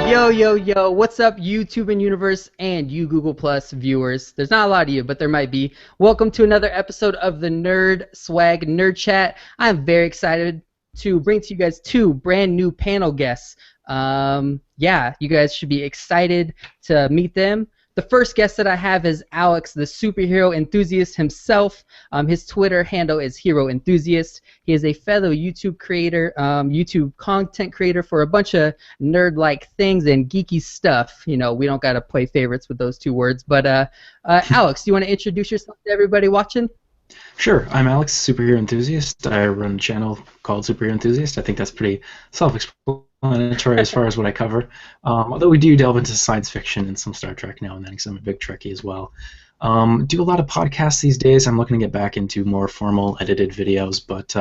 Yo, yo, yo, what's up, YouTube and Universe and you Google Plus viewers? There's not a lot of you, but there might be. Welcome to another episode of the NerdSwag Nerd Chat. I'm very excited to bring to you guys two brand new panel guests. Yeah, you guys should be excited to meet them. The first guest that I have is Alex, the superhero enthusiast himself. His Twitter handle is Hero Enthusiast. He is a fellow YouTube creator, YouTube content creator for a bunch of nerd-like things and geeky stuff. You know, we don't gotta play favorites with those two words. But Alex, do you want to introduce yourself to everybody watching? Sure, I'm Alex, superhero enthusiast. I run a channel called Superhero Enthusiast. I think that's pretty self-explanatory as far as what I cover. Although we do delve into science fiction and some Star Trek now and then, because I'm a big Trekkie as well. Do a lot of podcasts these days. I'm looking to get back into more formal edited videos, but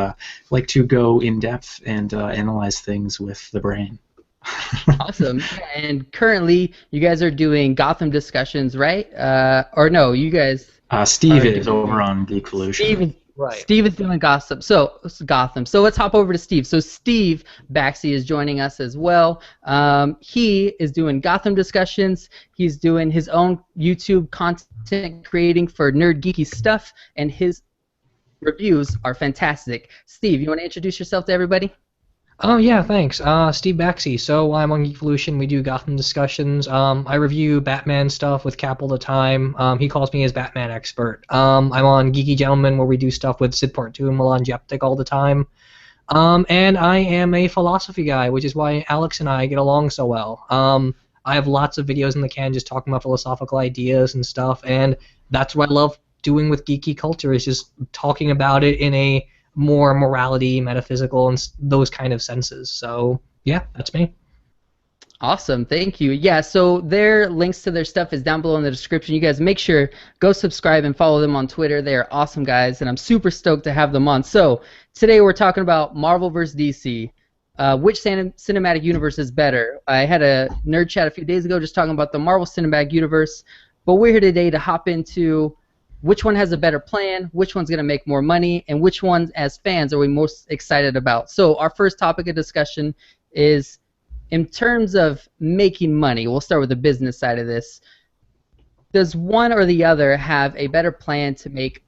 like to go in depth and analyze things with the brain. Awesome. And currently, you guys are doing Gotham discussions, right? Or no, you guys. Steve is over on Geekvolution. Steve is doing Gotham. So let's hop over to Steve. So Steve Baxi is joining us as well. He is doing Gotham discussions. He's doing his own YouTube content creating for nerd geeky stuff, and his reviews are fantastic. Steve, you want to introduce yourself to everybody? Oh yeah, thanks. Steve Baxi. So I'm on Geekvolution. We do Gotham discussions. I review Batman stuff with Cap all the time. He calls me his Batman expert. I'm on Geeky Gentleman, where we do stuff with Sid Part 2 and Milan Jeptic all the time. And I am a philosophy guy, which is why Alex and I get along so well. I have lots of videos in the can just talking about philosophical ideas and stuff, and that's what I love doing with geeky culture, is just talking about it in a more morality, metaphysical, and those kind of senses. So yeah, that's me. Awesome, thank you. Yeah, so their links to their stuff is down below in the description. You guys make sure go subscribe and follow them on Twitter. They are awesome guys, and I'm super stoked to have them on. So today we're talking about Marvel vs. DC. Which cinematic universe is better? I had a nerd chat a few days ago just talking about the Marvel Cinematic Universe, but we're here today to hop into which one has a better plan, which one's going to make more money, and which ones, as fans, are we most excited about. So our first topic of discussion is, in terms of making money, we'll start with the business side of this. Does one or the other have a better plan to make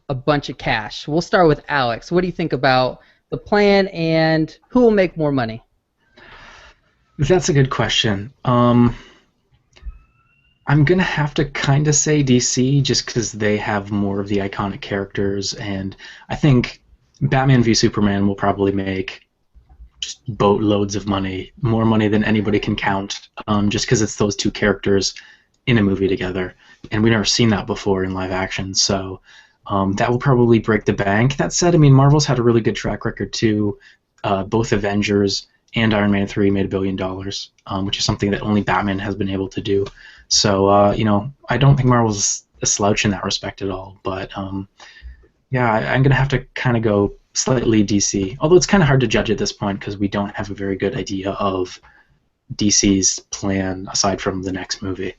a bunch of cash? We'll start with Alex. What do you think about the plan, and who will make more money? That's a good question. I'm going to have to kind of say DC just because they have more of the iconic characters, and I think Batman v Superman will probably make just boatloads of money, more money than anybody can count, just because it's those two characters in a movie together, and we've never seen that before in live action, so that will probably break the bank. That said, I mean, Marvel's had a really good track record too. Both Avengers and Iron Man 3 made $1 billion, which is something that only Batman has been able to do. So, you know, I don't think Marvel's a slouch in that respect at all. But, yeah, I'm going to have to kind of go slightly DC. Although it's kind of hard to judge at this point because we don't have a very good idea of DC's plan aside from the next movie.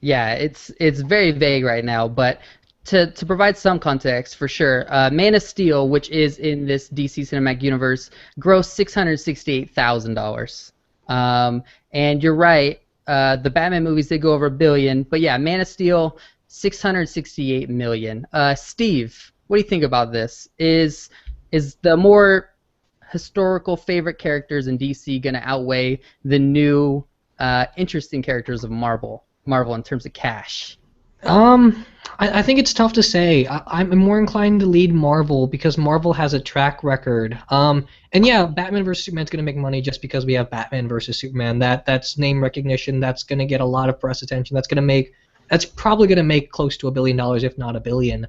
Yeah, it's very vague right now, but to provide some context, for sure, Man of Steel, which is in this DC Cinematic Universe, grossed $668,000. And you're right, the Batman movies did go over $1 billion, but yeah, Man of Steel, $668 million. Steve, what do you think about this? Is the more historical favorite characters in DC going to outweigh the new interesting characters of Marvel in terms of cash? I think it's tough to say. I'm more inclined to lead Marvel because Marvel has a track record. And yeah, Batman vs. Superman's going to make money just because we have Batman vs. Superman. That's name recognition. That's going to get a lot of press attention. That's probably going to make close to $1 billion, if not $1 billion.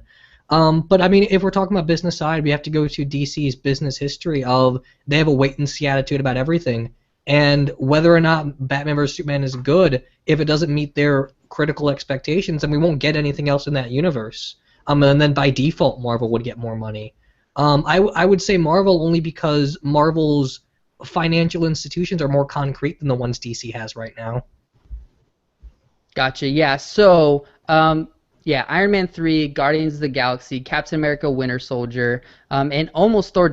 But I mean, if we're talking about business side, we have to go to DC's business history of they have a wait and see attitude about everything. And whether or not Batman vs. Superman is good, if it doesn't meet their critical expectations, then we won't get anything else in that universe. And then by default, Marvel would get more money. I would say Marvel only because Marvel's financial institutions are more concrete than the ones DC has right now. Gotcha. Yeah. So Yeah, Iron Man 3, Guardians of the Galaxy, Captain America Winter Soldier, and almost Thor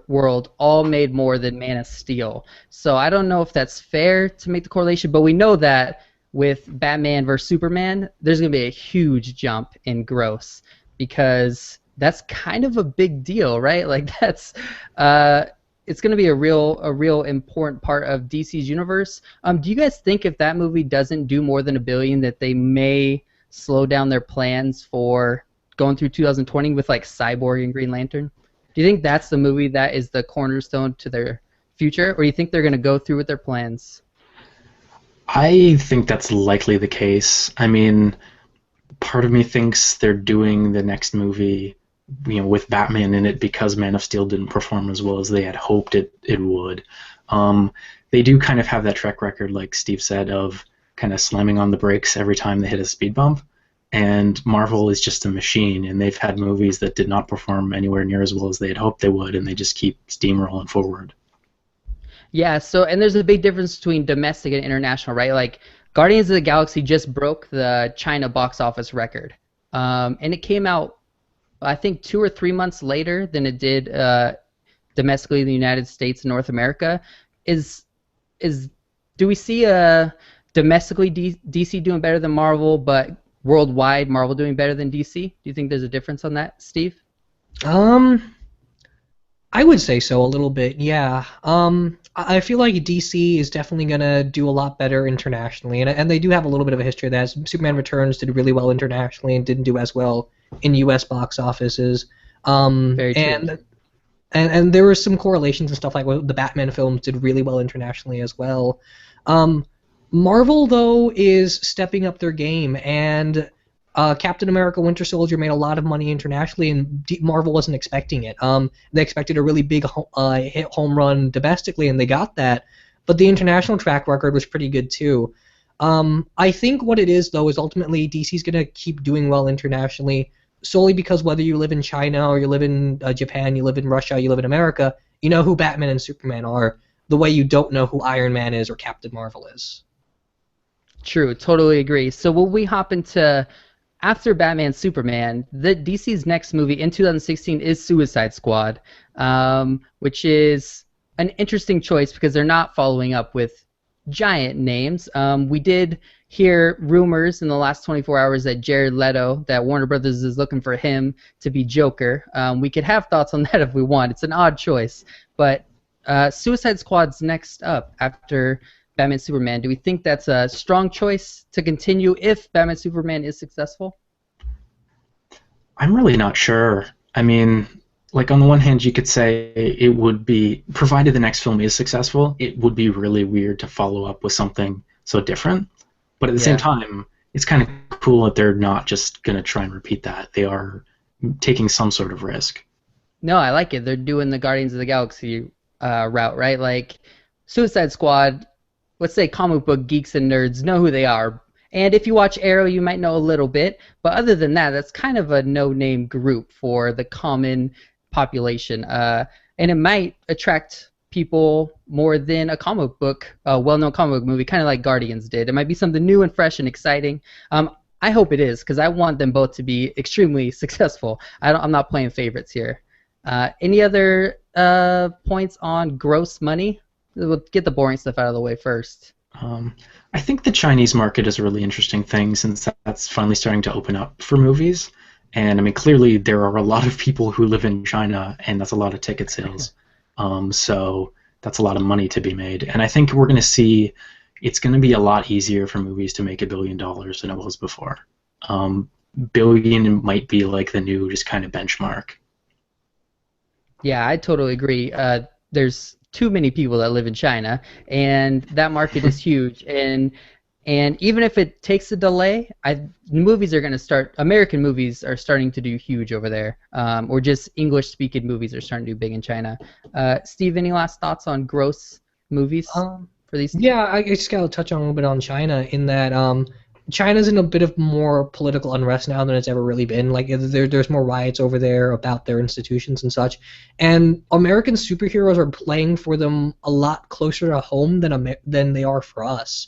World all made more than Man of Steel. So I don't know if that's fair to make the correlation, but we know that with Batman versus Superman, there's going to be a huge jump in gross because that's kind of a big deal, right? Like that's it's going to be a real important part of DC's universe. Do you guys think if that movie doesn't do more than $1 billion that they may slow down their plans for going through 2020 with like Cyborg and Green Lantern? Do you think that's the movie that is the cornerstone to their future, or do you think they're going to go through with their plans? I think that's likely the case. I mean, part of me thinks they're doing the next movie, with Batman in it because Man of Steel didn't perform as well as they had hoped it would. They do kind of have that track record, like Steve said, of kind of slamming on the brakes every time they hit a speed bump. And Marvel is just a machine, and they've had movies that did not perform anywhere near as well as they had hoped they would, and they just keep steamrolling forward. Yeah, so and there's a big difference between domestic and international, right? Like Guardians of the Galaxy just broke the China box office record, and it came out I think 2 or 3 months later than it did domestically in the United States and North America. Is is do we see domestically DC doing better than Marvel, but worldwide Marvel doing better than DC? Do you think there's a difference on that, Steve? Um, I would say so a little bit, yeah. I feel like DC is definitely gonna do a lot better internationally, and they do have a little bit of a history of that. Superman Returns did really well internationally and didn't do as well in U.S. box offices. Very true. And there were some correlations and stuff like the Batman films did really well internationally as well. Um, Marvel though is stepping up their game, and Captain America: Winter Soldier made a lot of money internationally, and Marvel wasn't expecting it. They expected a really big hit home run domestically, and they got that. But the international track record was pretty good too. I think what it is though is ultimately DC's gonna keep doing well internationally, solely because whether you live in China or you live in Japan, you live in Russia, you live in America, you know who Batman and Superman are, the way you don't know who Iron Man is or Captain Marvel is. True, totally agree. So will we hop into after Batman Superman, the DC's next movie in 2016 is Suicide Squad, which is an interesting choice because they're not following up with giant names. We did hear rumors in the last 24 hours that Jared Leto, that Warner Brothers is looking for him to be Joker. We could have thoughts on that if we want. It's an odd choice, but Suicide Squad's next up after Batman Superman. Do we think that's a strong choice to continue if Batman Superman is successful? I'm really not sure. I mean, like on the one hand, you could say it would be, provided the next film is successful, it would be really weird to follow up with something so different. But at the same time, it's kind of cool that they're not just going to try and repeat that. They are taking some sort of risk. No, I like it. They're doing the Guardians of the Galaxy route, right? Like Suicide Squad, let's say comic book geeks and nerds know who they are. And if you watch Arrow, you might know a little bit. But other than that, that's kind of a no-name group for the common population. And it might attract people more than a comic book, a well-known comic book movie, kind of like Guardians did. It might be something new and fresh and exciting. I hope it is, because I want them both to be extremely successful. I'm not playing favorites here. Any other points on gross money? We'll get the boring stuff out of the way first. I think the Chinese market is a really interesting thing since that's finally starting to open up for movies. And I mean, clearly there are a lot of people who live in China, and that's a lot of ticket sales. So that's a lot of money to be made. And I think we're going to see it's going to be a lot easier for movies to make $1 billion than it was before. Billion might be like the new just kind of benchmark. Yeah, I totally agree. There's too many people that live in China, and that market is huge. And even if it takes a delay, movies are going to start. American movies are starting to do huge over there, or just English-speaking movies are starting to do big in China. Steve, any last thoughts on gross movies for these? Yeah, I just got to touch on a little bit on China in that China's in a bit of more political unrest now than it's ever really been. Like there's more riots over there about their institutions and such, and American superheroes are playing for them a lot closer to home than they are for us.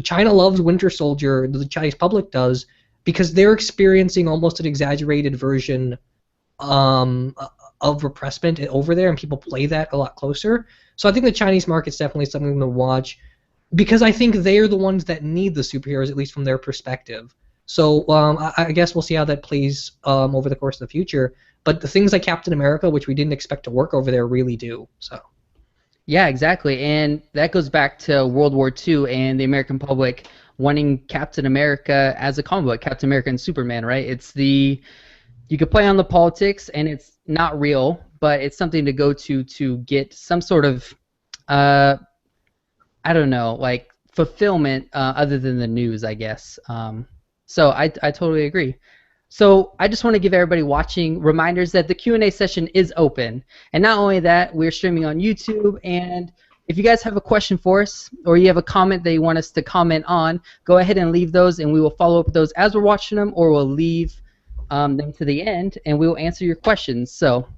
China loves Winter Soldier, the Chinese public does, because they're experiencing almost an exaggerated version um, of repressment over there, and people play that a lot closer. So I think the Chinese market's definitely something to watch because I think they're the ones that need the superheroes, at least from their perspective. So I guess we'll see how that plays over the course of the future. But the things like Captain America, which we didn't expect to work over there, really do. So. Yeah, exactly. And that goes back to World War II and the American public wanting Captain America as a comic book, Captain America and Superman, right? You could play on the politics and it's not real, but it's something to go to get some sort of I don't know, like fulfillment other than the news, I guess. So I totally agree. So I just want to give everybody watching reminders that the Q&A session is open. And not only that, we're streaming on YouTube. And if you guys have a question for us or you have a comment that you want us to comment on, go ahead and leave those and we will follow up with those as we're watching them, or we'll leave them to the end and we will answer your questions. So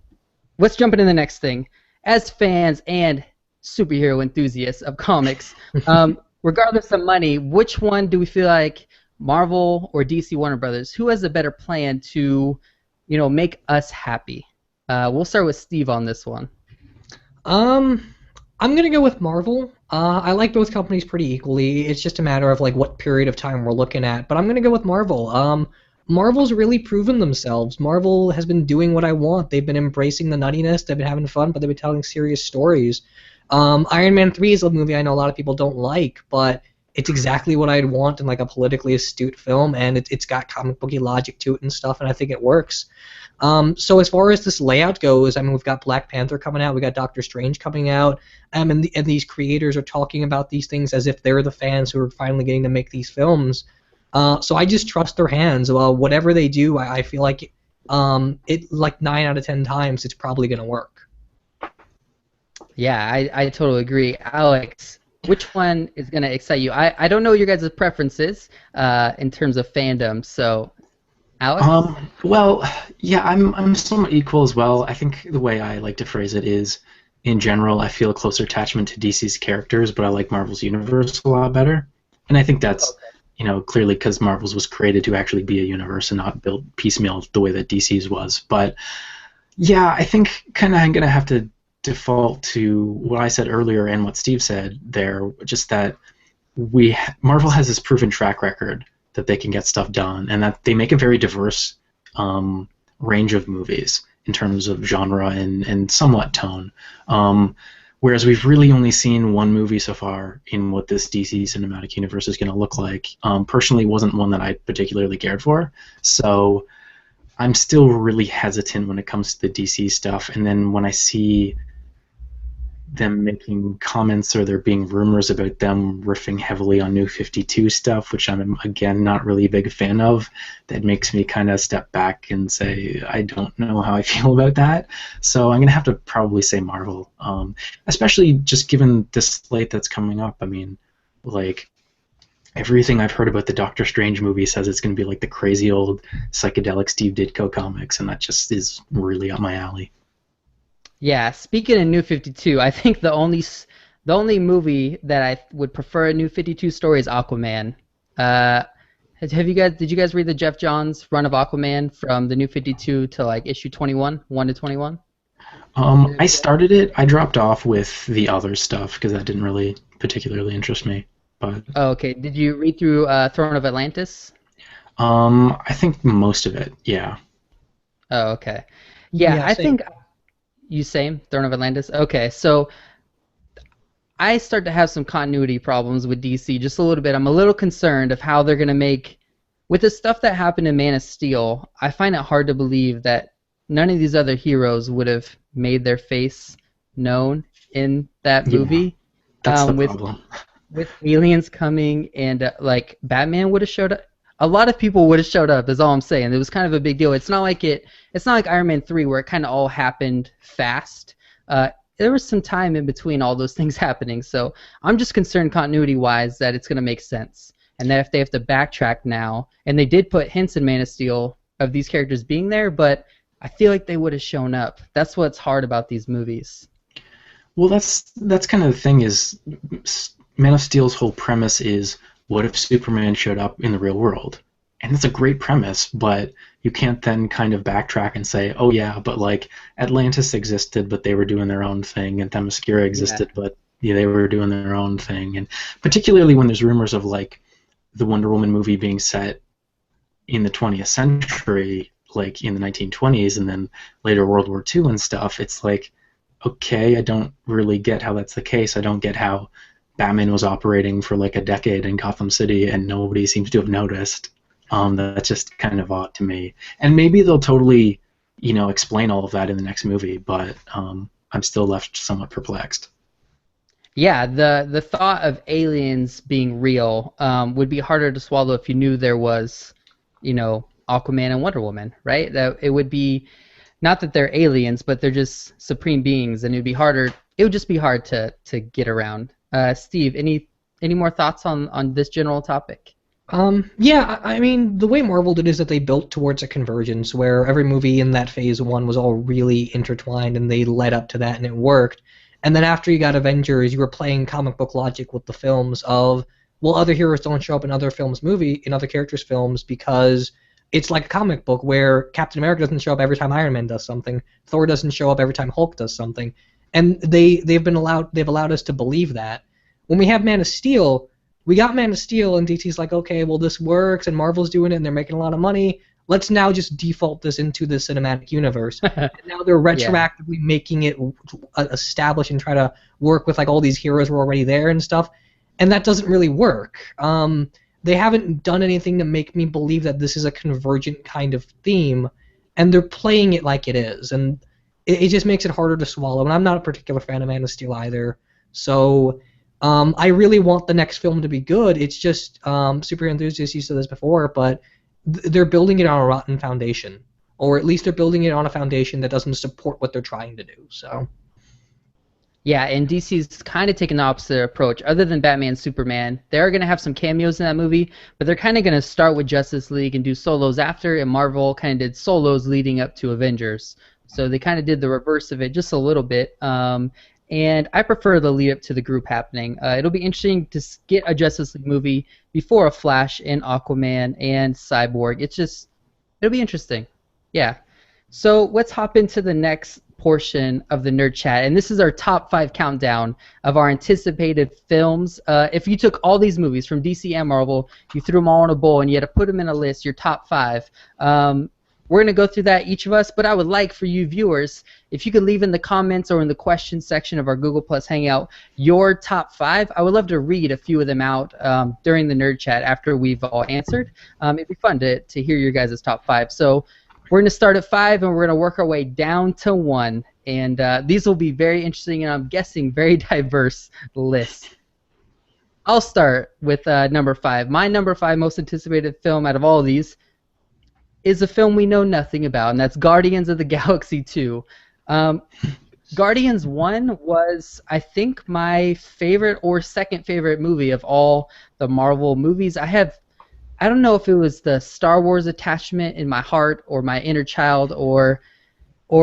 let's jump into the next thing. As fans and superhero enthusiasts of comics, regardless of money, which one do we feel like, Marvel or DC Warner Brothers, who has a better plan to, make us happy? We'll start with Steve on this one. I'm gonna go with Marvel. I like both companies pretty equally. It's just a matter of like what period of time we're looking at. But I'm gonna go with Marvel. Marvel's really proven themselves. Marvel has been doing what I want. They've been embracing the nuttiness. They've been having fun, but they've been telling serious stories. Iron Man 3 is a movie I know a lot of people don't like, but it's exactly what I'd want in like a politically astute film, and it's got comic booky logic to it and stuff, and I think it works. So as far as this layout goes, I mean, we've got Black Panther coming out, we got Doctor Strange coming out, and these creators are talking about these things as if they're the fans who are finally getting to make these films. So I just trust their hands. Well, whatever they do, I feel like it like 9 out of 10 times it's probably gonna work. Yeah, I totally agree. Alex, which one is going to excite you? I don't know your guys' preferences in terms of fandom, so Alex? Well, yeah, I'm somewhat equal as well. I think the way I like to phrase it is, in general, I feel a closer attachment to DC's characters, but I like Marvel's universe a lot better. And I think that's, clearly because Marvel's was created to actually be a universe and not built piecemeal the way that DC's was. But yeah, I think kind of I'm going to have to default to what I said earlier and what Steve said there, just that Marvel has this proven track record that they can get stuff done, and that they make a very diverse range of movies in terms of genre and somewhat tone. Whereas we've really only seen one movie so far in what this DC cinematic universe is going to look like. Personally, wasn't one that I particularly cared for, so I'm still really hesitant when it comes to the DC stuff. And then when I see them making comments or there being rumors about them riffing heavily on New 52 stuff, which I'm, again, not really a big fan of, that makes me kind of step back and say, I don't know how I feel about that. So I'm going to have to probably say Marvel, especially just given the slate that's coming up. I mean, like, everything I've heard about the Doctor Strange movie says it's going to be like the crazy old psychedelic Steve Ditko comics, and that just is really up my alley. Yeah, speaking of New 52, I think the only movie that I would prefer a New 52 story is Aquaman. Did you guys read the Jeff Johns run of Aquaman from the New 52 to like issue 21, 1 to 21? I started it. I dropped off with the other stuff because that didn't really particularly interest me. But oh, okay. Did you read through Throne of Atlantis? I think most of it, yeah. Oh, okay. Yeah, I think you same Throne of Atlantis. Okay, so I start to have some continuity problems with DC just a little bit. I'm a little concerned of how they're gonna make with the stuff that happened in Man of Steel. I find it hard to believe that none of these other heroes would have made their face known in that movie. That's the problem. With aliens coming and like Batman would have showed up. A lot of people would have showed up. Is all I'm saying. It was kind of a big deal. It's not like Iron Man 3 where it kind of all happened fast. There was some time in between all those things happening. So I'm just concerned continuity-wise that it's going to make sense, and that if they have to backtrack now, and they did put hints in Man of Steel of these characters being there, but I feel like they would have shown up. That's what's hard about these movies. Well, that's kind of the thing is, Man of Steel's whole premise is, what if Superman showed up in the real world? and it's a great premise, but you can't then kind of backtrack and say, oh yeah, but like Atlantis existed, but they were doing their own thing, and Themyscira Yeah. existed, but yeah, they were doing their own thing, and particularly when there's rumors of like the Wonder Woman movie being set in the 20th century, like in the 1920s, and then later World War II and stuff, it's like, okay, I don't really get how that's the case. I don't get how Batman was operating for like a decade in Gotham City and nobody seems to have noticed. That's just kind of odd to me. And maybe they'll totally, explain all of that in the next movie, but I'm still left somewhat perplexed. Yeah, the thought of aliens being real would be harder to swallow if you knew there was, Aquaman and Wonder Woman, right? That it would be not that they're aliens, but they're just supreme beings, and it'd be harder. It would just be hard to get around. Steve, any more thoughts on this general topic? Yeah, I mean, the way Marvel did is that they built towards a convergence where every movie in that phase one was all really intertwined and they led up to that and it worked. And then after you got Avengers, you were playing comic book logic with the films of, well, other heroes don't show up in in other characters' films because it's like a comic book where Captain America doesn't show up every time Iron Man does something, Thor doesn't show up every time Hulk does something. And they've allowed us to believe that. When we have Man of Steel, we got Man of Steel, and DC's like, okay, well, this works, and Marvel's doing it, and they're making a lot of money. Let's now just default this into the cinematic universe. And now they're Yeah. retroactively making it establish and try to work with like all these heroes who are already there and stuff, and that doesn't really work. They haven't done anything to make me believe that this is a convergent kind of theme, and they're playing it like it is, and it just makes it harder to swallow. And I'm not a particular fan of Man of Steel either, so. I really want the next film to be good. It's just super enthusiasts. You said this before, but they're building it on a rotten foundation, or at least they're building it on a foundation that doesn't support what they're trying to do. So Yeah, and DC's kind of taking the opposite approach. Other than Batman and Superman, they're going to have some cameos in that movie, but they're kind of going to start with Justice League and do solos after, and Marvel kind of did solos leading up to Avengers. So they kind of did the reverse of it just a little bit. And I prefer the lead up to the group happening. It'll be interesting to get a Justice League movie before a Flash and Aquaman and Cyborg. It'll be interesting. Yeah. So let's hop into the next portion of the Nerd Chat, and this is our top 5 countdown of our anticipated films. If you took all these movies from DC and Marvel, you threw them all in a bowl, and you had to put them in a list, your top 5. We're going to go through that, each of us, but I would like for you viewers, if you could leave in the comments or in the questions section of our Google Plus Hangout your top 5. I would love to read a few of them out during the Nerd Chat after we've all answered. It'd be fun to hear your guys' top 5. So we're going to start at 5, and we're going to work our way down to 1. And these will be very interesting, and I'm guessing very diverse lists. I'll start with number 5. My number 5 most anticipated film out of all of these is a film we know nothing about, and that's Guardians of the Galaxy 2. Guardians 1 was, I think, my favorite or second favorite movie of all the Marvel movies. I don't know if it was the Star Wars attachment in my heart or my inner child, or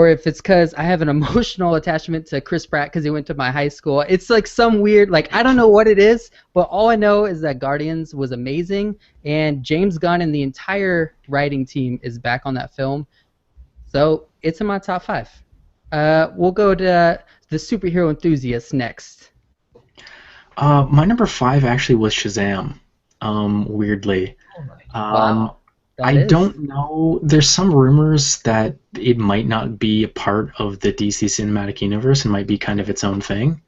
if it's because I have an emotional attachment to Chris Pratt because he went to my high school. It's like some weird, like, I don't know what it is, but all I know is that Guardians was amazing, and James Gunn and the entire writing team is back on that film. So it's in my top 5. We'll go to the superhero enthusiasts next. My number 5 actually was Shazam, weirdly. Wow. I don't know. There's some rumors that it might not be a part of the DC Cinematic Universe and might be kind of its own thing.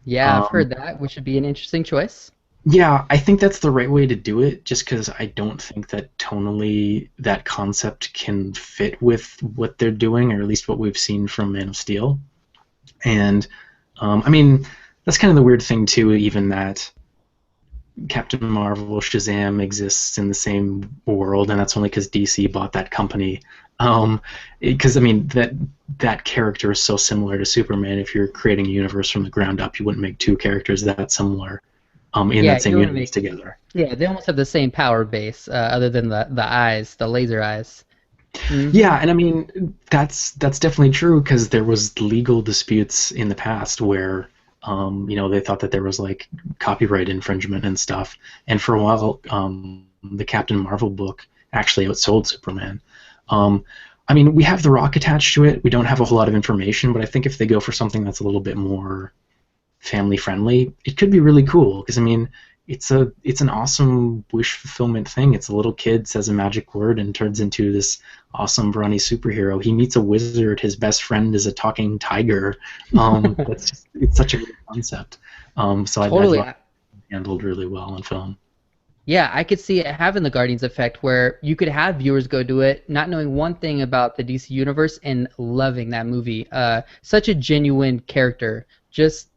Yeah, I've heard that, which would be an interesting choice. Yeah, I think that's the right way to do it, just because I don't think that tonally that concept can fit with what they're doing, or at least what we've seen from Man of Steel. And, I mean, that's kind of the weird thing, too, even that Captain Marvel, Shazam exists in the same world, and that's only because DC bought that company. Because I mean that character is so similar to Superman. If you're creating a universe from the ground up, you wouldn't make two characters that similar in that same universe together. Yeah, they almost have the same power base, other than the eyes, the laser eyes. Mm-hmm. Yeah, and I mean that's definitely true because there was legal disputes in the past where they thought that there was like copyright infringement and stuff. And for a while, the Captain Marvel book actually outsold Superman. I mean, we have The Rock attached to it. We don't have a whole lot of information, but I think if they go for something that's a little bit more family friendly, it could be really cool. Because I mean, it's an awesome wish fulfillment thing. It's a little kid says a magic word and turns into this awesome brawny superhero. He meets a wizard. His best friend is a talking tiger. It's such a good concept. So Totally. I handled really well in film. Yeah, I could see it having the Guardians effect where you could have viewers go do it, not knowing one thing about the DC universe and loving that movie. Such a genuine character, just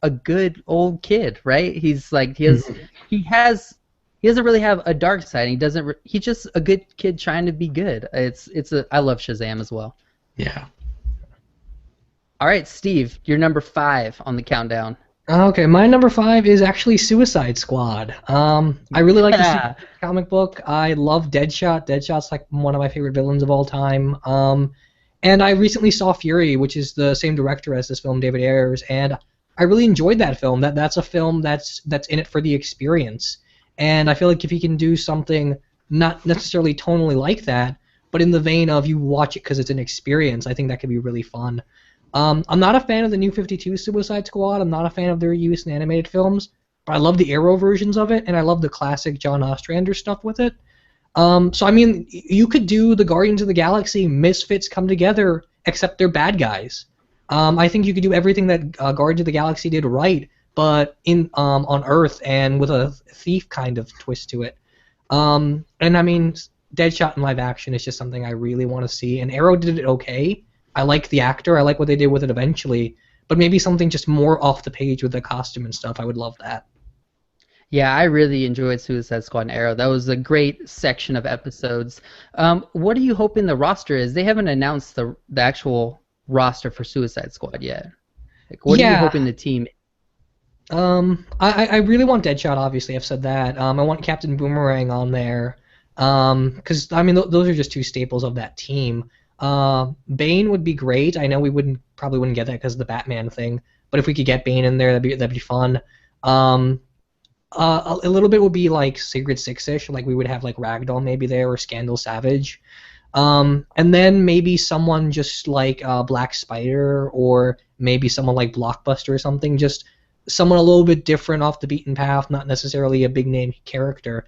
a good old kid, right? He's like he doesn't really have a dark side. He's just a good kid trying to be good. I love Shazam as well. Yeah. All right, Steve, you're number 5 on the countdown. Okay, my number 5 is actually Suicide Squad. I really like the comic book. I love Deadshot. Deadshot's like one of my favorite villains of all time. And I recently saw Fury, which is the same director as this film, David Ayers, and I really enjoyed that film. That's a film that's in it for the experience. And I feel like if he can do something not necessarily tonally like that, but in the vein of you watch it because it's an experience, I think that could be really fun. I'm not a fan of the New 52 Suicide Squad. I'm not a fan of their use in animated films, but I love the Arrow versions of it, and I love the classic John Ostrander stuff with it. So, I mean, you could do the Guardians of the Galaxy Misfits come together, except they're bad guys. I think you could do everything that Guardians of the Galaxy did right, but on Earth and with a thief kind of twist to it. And, I mean, Deadshot in live action is just something I really want to see, and Arrow did it okay. I like the actor. I like what they did with it eventually. But maybe something just more off the page with the costume and stuff. I would love that. Yeah, I really enjoyed Suicide Squad and Arrow. That was a great section of episodes. What are you hoping the roster is? They haven't announced the actual roster for Suicide Squad yet. Like, what are you hoping the team is? I really want Deadshot, obviously. I've said that. I want Captain Boomerang on there. Because, I mean, those are just two staples of that team. Bane would be great. I know we probably wouldn't get that because of the Batman thing, but if we could get Bane in there, that'd be fun. A little bit would be like Secret Six-ish, like we would have like Ragdoll maybe there or Scandal Savage, and then maybe someone just like Black Spider or maybe someone like Blockbuster or something, just someone a little bit different off the beaten path, not necessarily a big name character.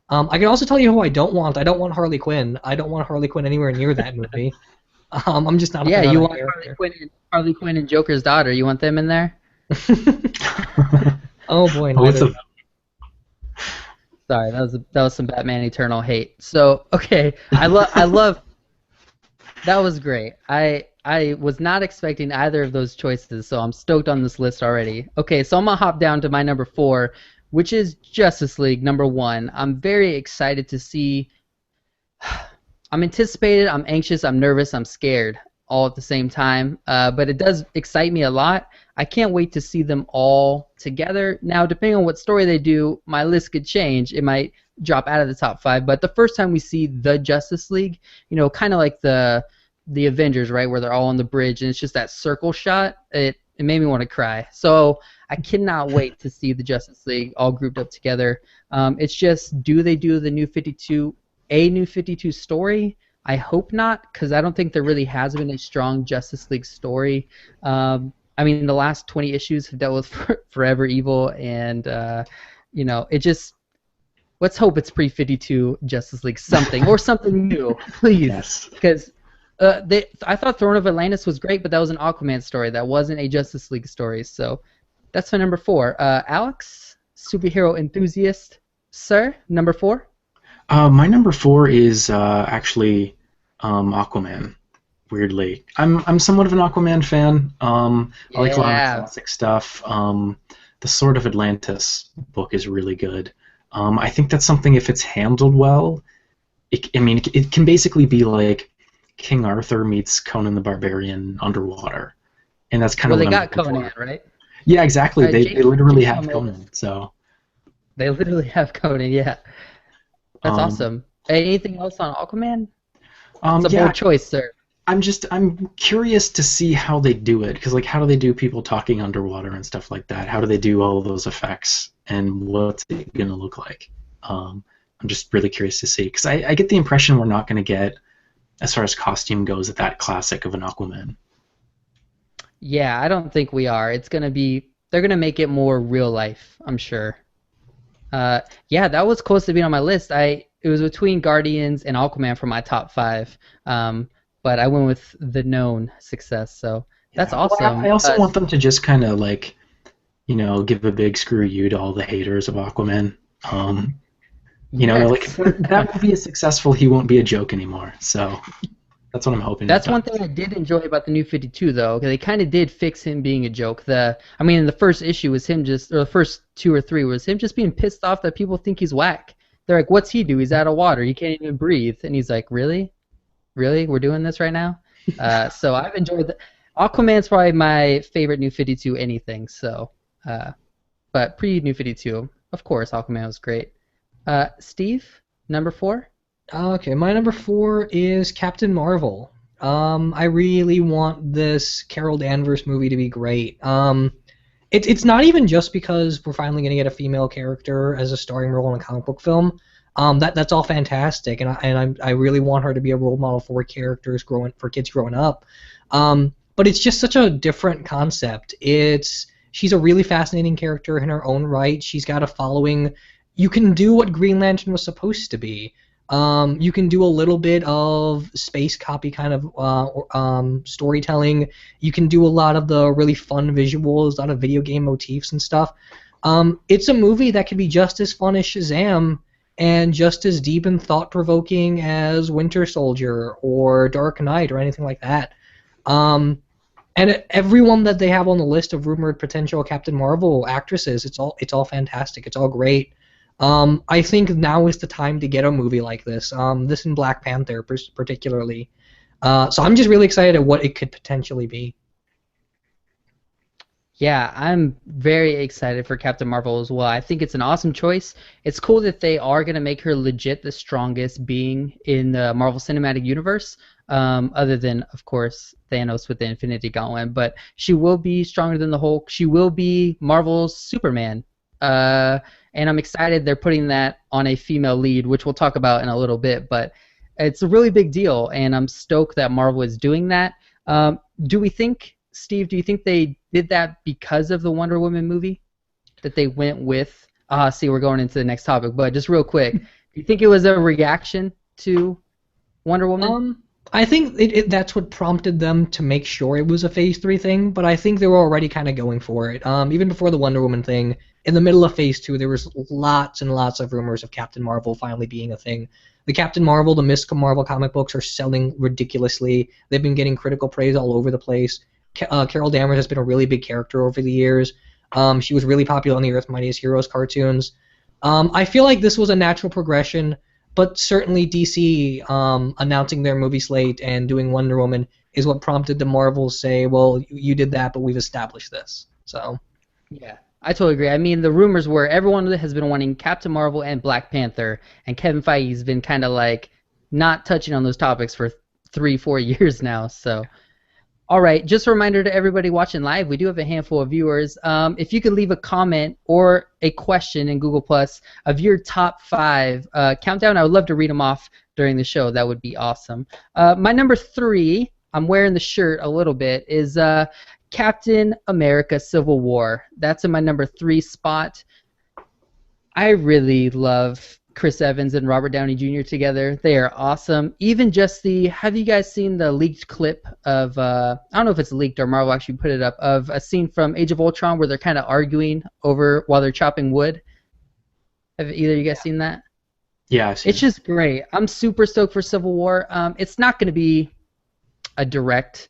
I can also tell you who I don't want. I don't want Harley Quinn. I don't want Harley Quinn anywhere near that movie. I'm just not a fan you of want Harley Quinn and Joker's daughter. You want them in there? Oh boy, Sorry, that was some Batman Eternal hate. So okay, I love that was great. I was not expecting either of those choices, so I'm stoked on this list already. Okay, so I'm gonna hop down to my number 4, which is Justice League number 1. I'm very excited to see. I'm anticipated, I'm anxious, I'm nervous, I'm scared all at the same time. But it does excite me a lot. I can't wait to see them all together. Now, depending on what story they do, my list could change. It might drop out of the top 5. But the first time we see the Justice League, you know, kind of like the Avengers, right, where they're all on the bridge and it's just that circle shot, it made me want to cry. So I cannot wait to see the Justice League all grouped up together. It's just, do they do the New 52 story? I hope not, because I don't think there really has been a strong Justice League story. I mean, the last 20 issues have dealt with Forever Evil, and you know, it just. Let's hope it's pre-52 Justice League something or something new, please. Because I thought Throne of Atlantis was great, but that was an Aquaman story. That wasn't a Justice League story. So that's my number 4. Alex, superhero enthusiast, sir, number 4. My number 4 is actually Aquaman. Weirdly, I'm somewhat of an Aquaman fan. I like a lot of classic stuff. The Sword of Atlantis book is really good. I think that's something, if it's handled well, it can basically be like King Arthur meets Conan the Barbarian underwater, and that's kind of they what got I'm Conan, right? Yeah, exactly. They literally have Conan. So they literally have Conan. Yeah, that's awesome. Anything else on Aquaman? It's a bold choice, sir. I'm curious to see how they do it, because like, how do they do people talking underwater and stuff like that? How do they do all of those effects, and what's it gonna look like? I'm just really curious to see, because I get the impression we're not going to get, as far as costume goes, that classic of an Aquaman. Yeah, I don't think we are. It's gonna be they're gonna make it more real life, I'm sure. Yeah, that was close to being on my list. It was between Guardians and Aquaman for my top five, but I went with the known success. So that's Yeah. Well, I awesome. also want them to just kind of like, give a big screw you to all the haters of Aquaman. Like Yes. if that movie is successful, he won't be a joke anymore. So that's what I'm hoping. That's one thing I did enjoy about the New 52, though, because they kind of did fix him being a joke. I mean, the first issue was him or the first two or three was him just being pissed off that people think he's whack. They're like, "What's he do? He's out of water. He can't even breathe." And he's like, "Really? Really? We're doing this right now?" So I've enjoyed the Aquaman's probably my favorite New 52 anything. So, but pre New 52, of course, Aquaman was great. Steve, number 4. Okay, my number 4 is Captain Marvel. I really want this Carol Danvers movie to be great. It's not even just because we're finally going to get a female character as a starring role in a comic book film. That's all fantastic, and I really want her to be a role model for kids growing up. But it's just such a different concept. She's a really fascinating character in her own right. She's got a following. You can do what Green Lantern was supposed to be. You can do a little bit of space copy kind of storytelling. You can do a lot of the really fun visuals, a lot of video game motifs and stuff. It's a movie that could be just as fun as Shazam and just as deep and thought-provoking as Winter Soldier or Dark Knight or anything like that. And everyone that they have on the list of rumored potential Captain Marvel actresses, it's all fantastic. It's all great. I think now is the time to get a movie like this. This and Black Panther particularly. So I'm just really excited at what it could potentially be. Yeah, I'm very excited for Captain Marvel as well. I think it's an awesome choice. It's cool that they are going to make her legit the strongest being in the Marvel Cinematic Universe, other than, of course, Thanos with the Infinity Gauntlet. But she will be stronger than the Hulk. She will be Marvel's Superman. And I'm excited they're putting that on a female lead, which we'll talk about in a little bit. But it's a really big deal, and I'm stoked that Marvel is doing that. Steve, do you think they did that because of the Wonder Woman movie? That they went with... see, we're going into the next topic, but just real quick, do you think it was a reaction to Wonder Woman? I think that's what prompted them to make sure it was a Phase 3 thing, but I think they were already kind of going for it. Even before the Wonder Woman thing, in the middle of Phase 2, there was lots and lots of rumors of Captain Marvel finally being a thing. The Captain Marvel, the Miss Marvel comic books are selling ridiculously. They've been getting critical praise all over the place. Carol Danvers has been a really big character over the years. She was really popular on the Earth's Mightiest Heroes cartoons. I feel like this was a natural progression, but certainly DC announcing their movie slate and doing Wonder Woman is what prompted the Marvels say, well, you did that, but we've established this. So, yeah, I totally agree. I mean, the rumors were everyone has been wanting Captain Marvel and Black Panther, and Kevin Feige's been kind of like not touching on those topics for 3-4 years now. So, all right, just a reminder to everybody watching live, we do have a handful of viewers. If you could leave a comment or a question in Google Plus of your top 5 countdown, I would love to read them off during the show. That would be awesome. My number 3, I'm wearing the shirt a little bit, is Captain America Civil War. That's in my number 3 spot. I really love Chris Evans and Robert Downey Jr. together. They are awesome. Even just have you guys seen the leaked clip of, I don't know if it's leaked or Marvel actually put it up, of a scene from Age of Ultron where they're kind of arguing while they're chopping wood? Have either of you guys seen that? Yeah, I've seen it's just great. I'm super stoked for Civil War. It's not going to be a direct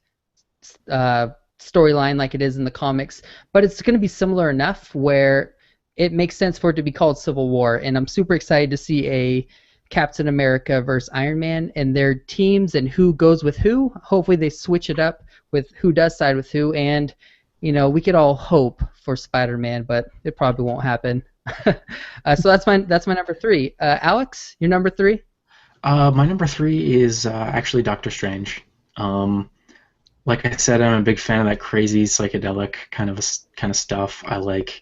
storyline like it is in the comics, but it's going to be similar enough where it makes sense for it to be called Civil War, and I'm super excited to see a Captain America versus Iron Man and their teams and who goes with who. Hopefully they switch it up with who does side with who, and we could all hope for Spider-Man, but it probably won't happen. So that's my number 3. Alex, your number 3? My number 3 is actually Doctor Strange. Like I said, I'm a big fan of that crazy psychedelic kind of stuff. I like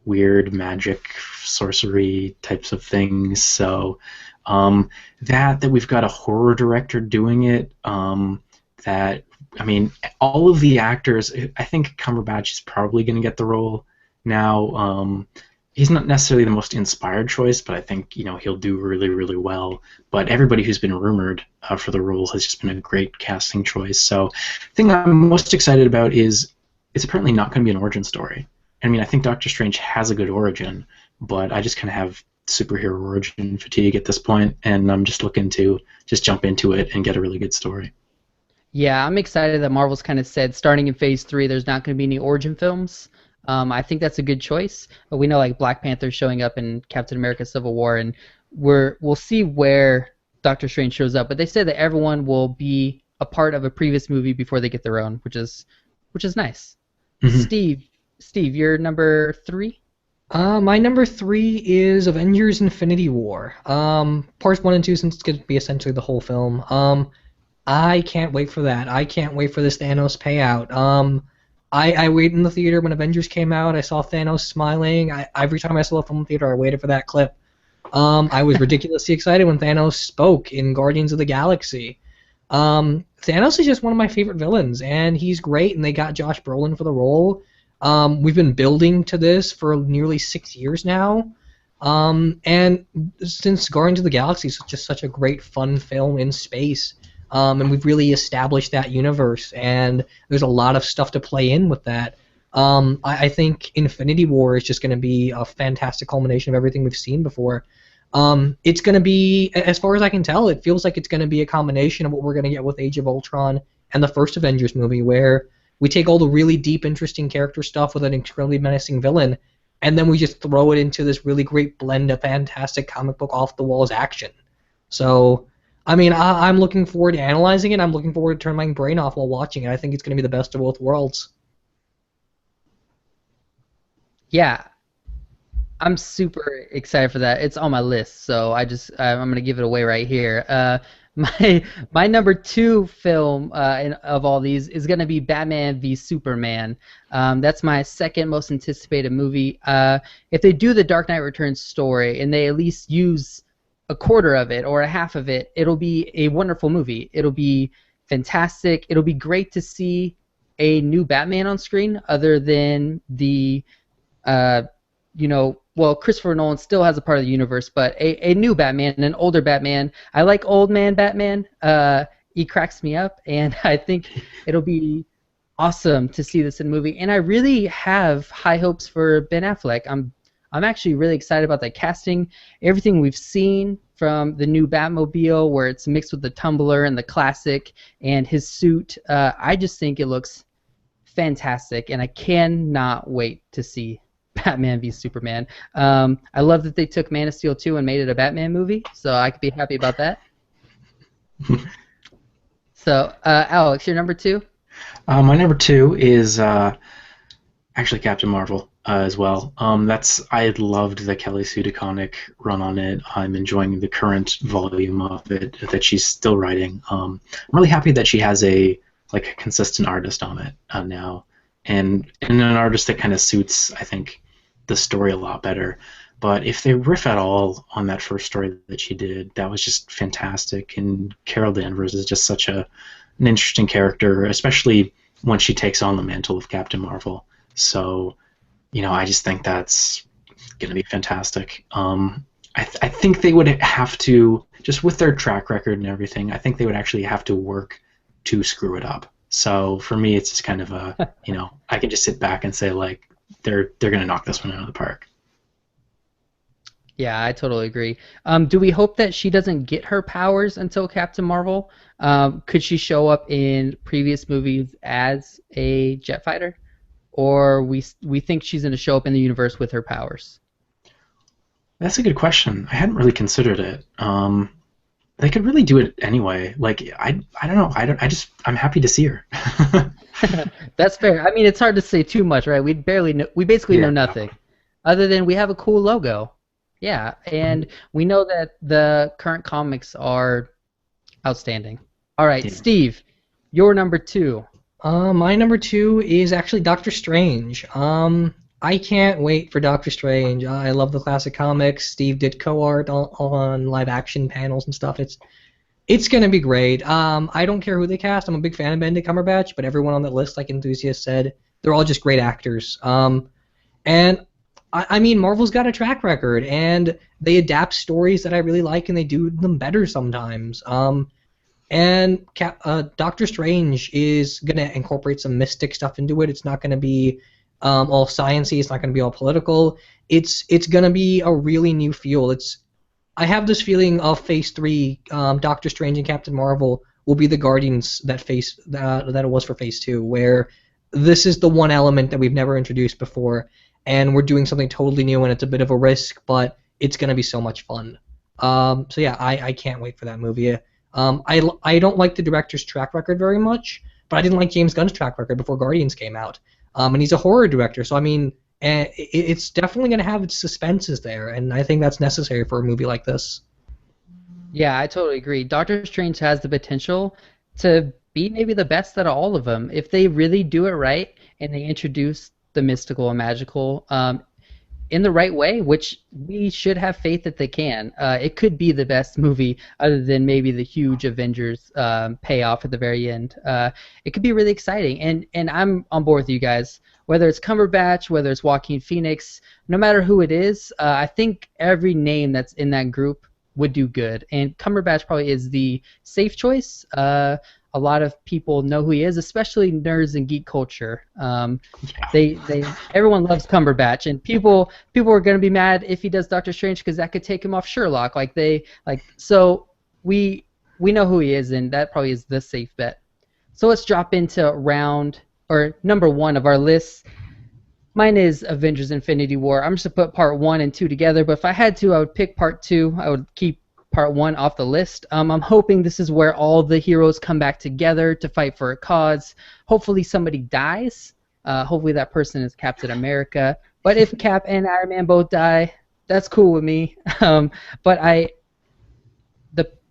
weird magic, sorcery types of things. So that we've got a horror director doing it. That I mean, all of the actors. I think Cumberbatch is probably going to get the role now. He's not necessarily the most inspired choice, but I think he'll do really, really well. But everybody who's been rumored for the role has just been a great casting choice. So the thing I'm most excited about is it's apparently not going to be an origin story. I mean, I think Doctor Strange has a good origin, but I just kind of have superhero origin fatigue at this point, and I'm just looking to just jump into it and get a really good story. Yeah, I'm excited that Marvel's kind of said starting in Phase 3, there's not going to be any origin films. I think that's a good choice. But we know like Black Panther showing up in Captain America: Civil War, and we'll see where Doctor Strange shows up. But they said that everyone will be a part of a previous movie before they get their own, which is nice. Mm-hmm. Steve, you're number 3. My number 3 is Avengers: Infinity War. Parts 1 and 2, since it's going to be essentially the whole film. I can't wait for that. I can't wait for this Thanos payout. I waited in the theater when Avengers came out. I saw Thanos smiling. Every time I saw a film theater, I waited for that clip. I was ridiculously excited when Thanos spoke in Guardians of the Galaxy. Thanos is just one of my favorite villains, and he's great, and they got Josh Brolin for the role. We've been building to this for nearly 6 years now. And since Guardians of the Galaxy is just such a great, fun film in space, and we've really established that universe, and there's a lot of stuff to play in with that. I think Infinity War is just going to be a fantastic culmination of everything we've seen before. It's going to be, as far as I can tell, it feels like it's going to be a combination of what we're going to get with Age of Ultron and the first Avengers movie, where we take all the really deep, interesting character stuff with an incredibly menacing villain, and then we just throw it into this really great blend of fantastic comic book off-the-walls action. So, I mean, I'm looking forward to analyzing it. I'm looking forward to turning my brain off while watching it. I think it's going to be the best of both worlds. Yeah, I'm super excited for that. It's on my list, so I'm gonna give it away right here. My number 2 film of all these is gonna be Batman v Superman. That's my second most anticipated movie. If they do the Dark Knight Returns story and they at least use a quarter of it or a half of it, it'll be a wonderful movie. It'll be fantastic. It'll be great to see a new Batman on screen other than the well, Christopher Nolan still has a part of the universe, but a new Batman, an older Batman. I like old man Batman. He cracks me up, and I think it'll be awesome to see this in a movie. And I really have high hopes for Ben Affleck. I'm actually really excited about that casting. Everything we've seen from the new Batmobile, where it's mixed with the Tumbler and the classic, and his suit, I just think it looks fantastic, and I cannot wait to see Batman v Superman. I love that they took Man of Steel 2 and made it a Batman movie, so I could be happy about that. So, Alex, your number 2? My number 2 is actually Captain Marvel as well. I loved the Kelly Sue DeConnick run on it. I'm enjoying the current volume of it that she's still writing. I'm really happy that she has a consistent artist on it now, and an artist that kind of suits, I think, the story a lot better. But if they riff at all on that first story that she did, that was just fantastic. And Carol Danvers is just such an interesting character, especially when she takes on the mantle of Captain Marvel. So, I just think that's going to be fantastic. I think they would have to, just with their track record and everything, I think they would actually have to work to screw it up. So for me, it's just kind of I can just sit back and say, like, they're going to knock this one out of the park. Yeah, I totally agree. Do we hope that she doesn't get her powers until Captain Marvel? Could she show up in previous movies as a jet fighter? Or we think she's going to show up in the universe with her powers? That's a good question. I hadn't really considered it. They could really do it anyway. Like, I don't know. I'm happy to see her. That's fair. I mean, it's hard to say too much, right? We basically know nothing, other than we have a cool logo. Yeah, and we know that the current comics are outstanding. All right, Steve, your number 2. My number 2 is actually Doctor Strange. I can't wait for Doctor Strange. I love the classic comics. Steve did co-art on live action panels and stuff. It's gonna be great. I don't care who they cast. I'm a big fan of Benedict Cumberbatch, but everyone on that list, like Enthusiast said, they're all just great actors. And I mean, Marvel's got a track record, and they adapt stories that I really like, and they do them better sometimes. And Doctor Strange is gonna incorporate some mystic stuff into it. It's not gonna be all sciencey. It's not gonna be all political. It's gonna be a really new feel. I have this feeling of Phase 3, Doctor Strange and Captain Marvel will be the Guardians that it was for Phase 2, where this is the one element that we've never introduced before, and we're doing something totally new, and it's a bit of a risk, but it's going to be so much fun. So yeah, I can't wait for that movie. I don't like the director's track record very much, but I didn't like James Gunn's track record before Guardians came out. And he's a horror director, so I mean, it's definitely going to have its suspenses there, and I think that's necessary for a movie like this. Yeah, I totally agree. Doctor Strange has the potential to be maybe the best out of all of them if they really do it right and they introduce the mystical and magical in the right way, which we should have faith that they can. It could be the best movie other than maybe the huge Avengers payoff at the very end. It could be really exciting, and I'm on board with you guys. Whether it's Cumberbatch, whether it's Joaquin Phoenix, no matter who it is, I think every name that's in that group would do good. And Cumberbatch probably is the safe choice. A lot of people know who he is, especially nerds and geek culture. Everyone loves Cumberbatch, and people are gonna be mad if he does Doctor Strange because that could take him off Sherlock. So we know who he is, and that probably is the safe bet. So let's drop into number 1 of our list. Mine is Avengers Infinity War. I'm just going to put part 1 and 2 together, but if I had to, I would pick part 2. I would keep part 1 off the list. I'm hoping this is where all the heroes come back together to fight for a cause. Hopefully somebody dies. Hopefully that person is Captain America. But if Cap and Iron Man both die, that's cool with me. But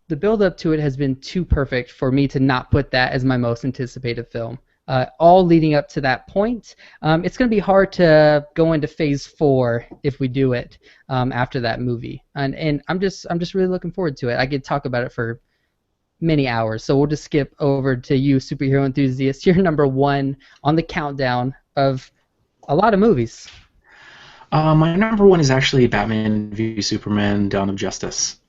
the build-up to it has been too perfect for me to not put that as my most anticipated film. All leading up to that point. It's going to be hard to go into Phase 4 if we do it after that movie, and I'm just really looking forward to it. I could talk about it for many hours, so we'll just skip over to you, superhero enthusiast. You're number 1 on the countdown of a lot of movies. My number 1 is actually Batman v Superman: Dawn of Justice.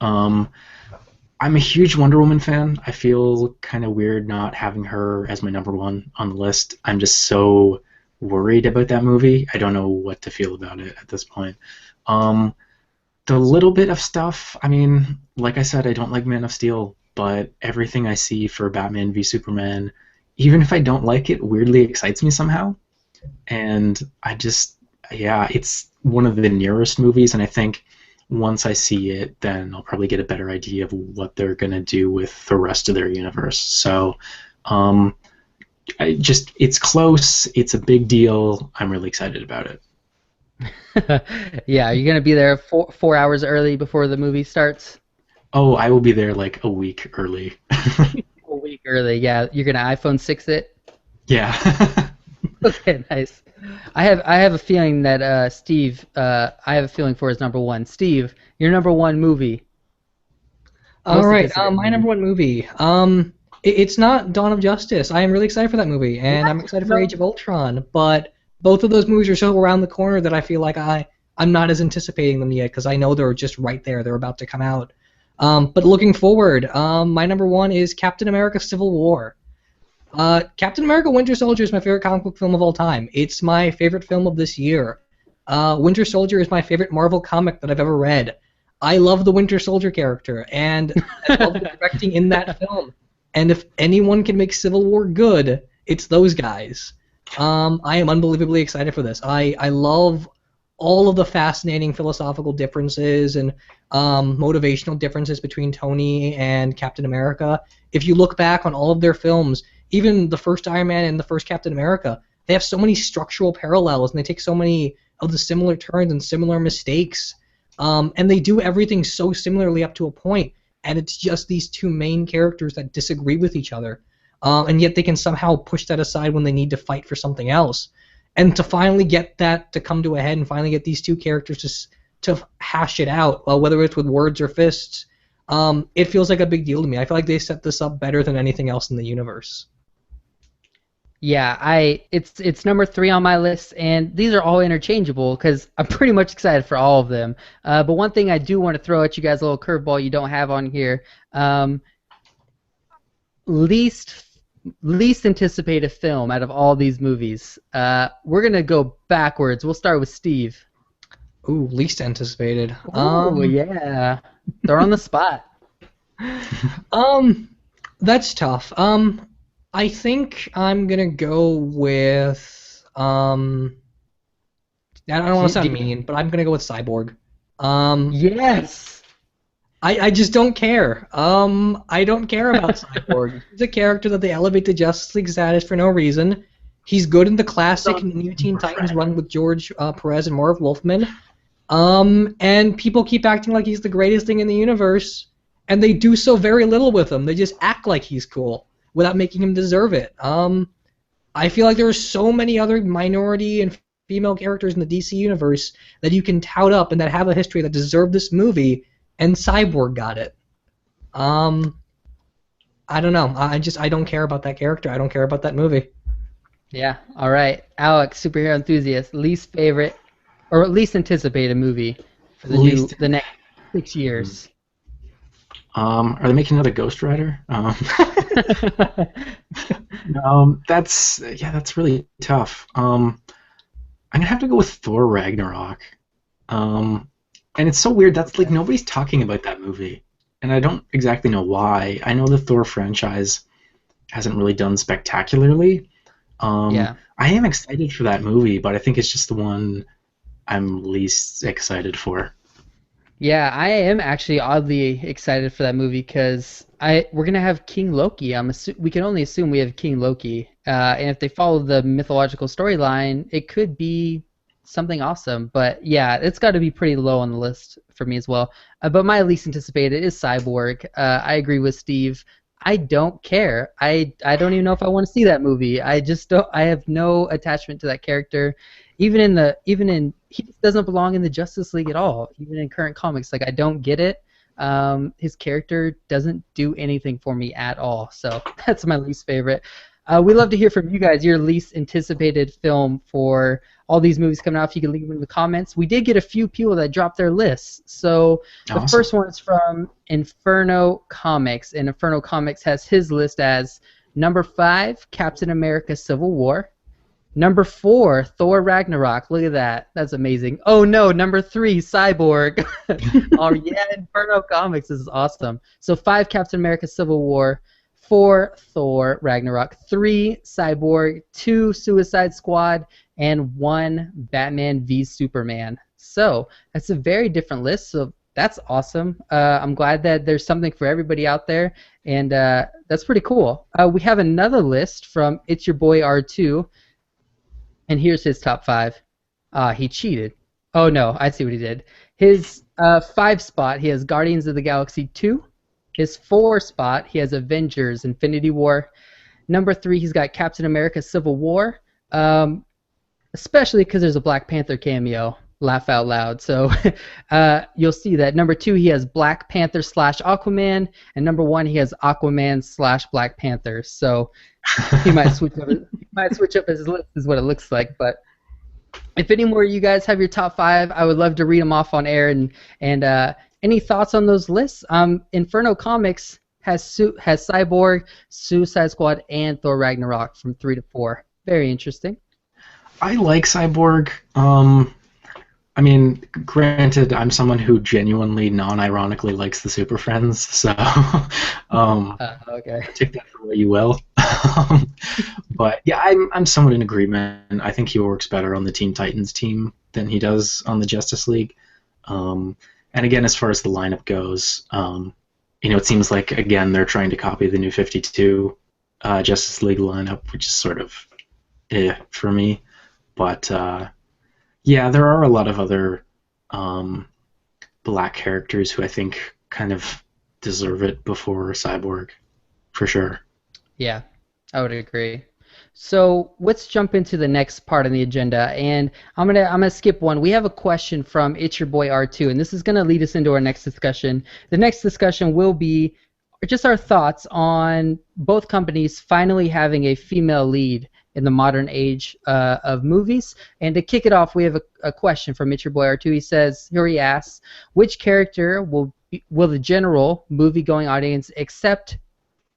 I'm a huge Wonder Woman fan. I feel kind of weird not having her as my number 1 on the list. I'm just so worried about that movie. I don't know what to feel about it at this point. The little bit of stuff, I mean, like I said, I don't like Man of Steel, but everything I see for Batman v Superman, even if I don't like it, weirdly excites me somehow. And it's one of the nearest movies, and I think once I see it, then I'll probably get a better idea of what they're going to do with the rest of their universe. So it's close. It's a big deal. I'm really excited about it. Yeah, you're going to be there 4 hours early before the movie starts? Oh, I will be there like a week early. A week early, yeah. You're going to iPhone 6 it? Yeah. Okay, nice. I have a feeling that Steve. I have a feeling for his number 1. Steve, your number 1 movie. All right, my number 1 movie. It's not Dawn of Justice. I am really excited for that movie, and I'm excited for Age of Ultron. But both of those movies are so around the corner that I feel like I'm not as anticipating them yet because I know they're just right there. They're about to come out. But looking forward, my number 1 is Captain America: Civil War. Captain America: Winter Soldier is my favorite comic book film of all time. It's my favorite film of this year. Winter Soldier is my favorite Marvel comic that I've ever read. I love the Winter Soldier character, and I love the directing in that film. And if anyone can make Civil War good, it's those guys. I am unbelievably excited for this. I love all of the fascinating philosophical differences and motivational differences between Tony and Captain America. If you look back on all of their films, even the first Iron Man and the first Captain America, they have so many structural parallels, and they take so many of the similar turns and similar mistakes. And they do everything so similarly up to a point, and it's just these two main characters that disagree with each other. And yet they can somehow push that aside when they need to fight for something else. and to finally get that to come to a head and finally get these two characters to hash it out, whether it's with words or fists, it feels like a big deal to me. I feel like they set this up better than anything else in the universe. Yeah, it's number 3 on my list, and these are all interchangeable because I'm pretty much excited for all of them. But one thing I do want to throw at you guys, a little curveball you don't have on here, least anticipated film out of all these movies. We're gonna go backwards. We'll start with Steve. Ooh, least anticipated. Oh yeah, they're on the spot. That's tough. I think I'm gonna go with I don't want to sound mean, but I'm gonna go with Cyborg. Yes. I just don't care. I don't care about Cyborg. He's a character that they elevate to Justice League status for no reason. He's good in the classic New Teen Titans run with George Perez and Marv Wolfman. And people keep acting like he's the greatest thing in the universe, and they do so very little with him. They just act like he's cool without making him deserve it. I feel like there are so many other minority and female characters in the DC universe that you can tout up and that have a history that deserve this movie, and Cyborg got it. I don't know. I don't care about that character. I don't care about that movie. Yeah. All right, Alex, superhero enthusiast, least favorite or least anticipated movie for the next 6 years. Are they making another Ghost Rider? That's really tough. I'm gonna have to go with Thor Ragnarok. And it's so weird. That's like nobody's talking about that movie, and I don't exactly know why. I know the Thor franchise hasn't really done spectacularly. I am excited for that movie, but I think it's just the one I'm least excited for. Yeah, I am actually oddly excited for that movie because we're gonna have King Loki. We can only assume we have King Loki, and if they follow the mythological storyline, it could be something awesome. But yeah, it's got to be pretty low on the list for me as well. But my least anticipated is Cyborg. I agree with Steve. I don't care. I don't even know if I want to see that movie. I just don't. I have no attachment to that character. Even in he just doesn't belong in the Justice League at all. Even in current comics, like I don't get it. His character doesn't do anything for me at all. So that's my least favorite. We'd love to hear from you guys your least anticipated film for all these movies coming out. If you can leave them in the comments. We did get a few people that dropped their lists. So the first one is from Inferno Comics, and Inferno Comics has his list as number 5, Captain America: Civil War. Number 4, Thor Ragnarok. Look at that. That's amazing. Oh no, number 3, Cyborg. Oh yeah, Inferno Comics. This is awesome. So 5, Captain America: Civil War. 4, Thor Ragnarok. 3, Cyborg. 2, Suicide Squad. And 1, Batman v Superman. So that's a very different list. So that's awesome. I'm glad that there's something for everybody out there, and that's pretty cool. We have another list from It's Your Boy R2. And here's his top 5. He cheated. Oh no, I see what he did. His 5 spot, he has Guardians of the Galaxy 2. His 4 spot, he has Avengers: Infinity War. Number 3, he's got Captain America: Civil War. Especially because there's a Black Panther cameo. Laugh out loud. So you'll see that. Number 2, he has Black Panther / Aquaman, and number 1, he has Aquaman / Black Panther. So he might switch up. He might switch up his list, is what it looks like. But if any more of you guys have your top 5, I would love to read them off on air. And any thoughts on those lists? Inferno Comics has Cyborg, Suicide Squad, and Thor Ragnarok from 3 to 4. Very interesting. I like Cyborg. I mean, granted, I'm someone who genuinely, non-ironically likes the Super Friends, so okay. Take that for what you will. But yeah, I'm somewhat in agreement. I think he works better on the Teen Titans team than he does on the Justice League. And again, as far as the lineup goes, it seems like again they're trying to copy the New 52 Justice League lineup, which is sort of for me. But yeah, there are a lot of other black characters who I think kind of deserve it before Cyborg, for sure. Yeah, I would agree. So let's jump into the next part on the agenda, and I'm gonna skip one. We have a question from It's Your Boy R2, and this is gonna lead us into our next discussion. The next discussion will be just our thoughts on both companies finally having a female lead in the modern age of movies. And to kick it off, we have a question from It's Your Boy R2. He asks, which character will the general movie-going audience accept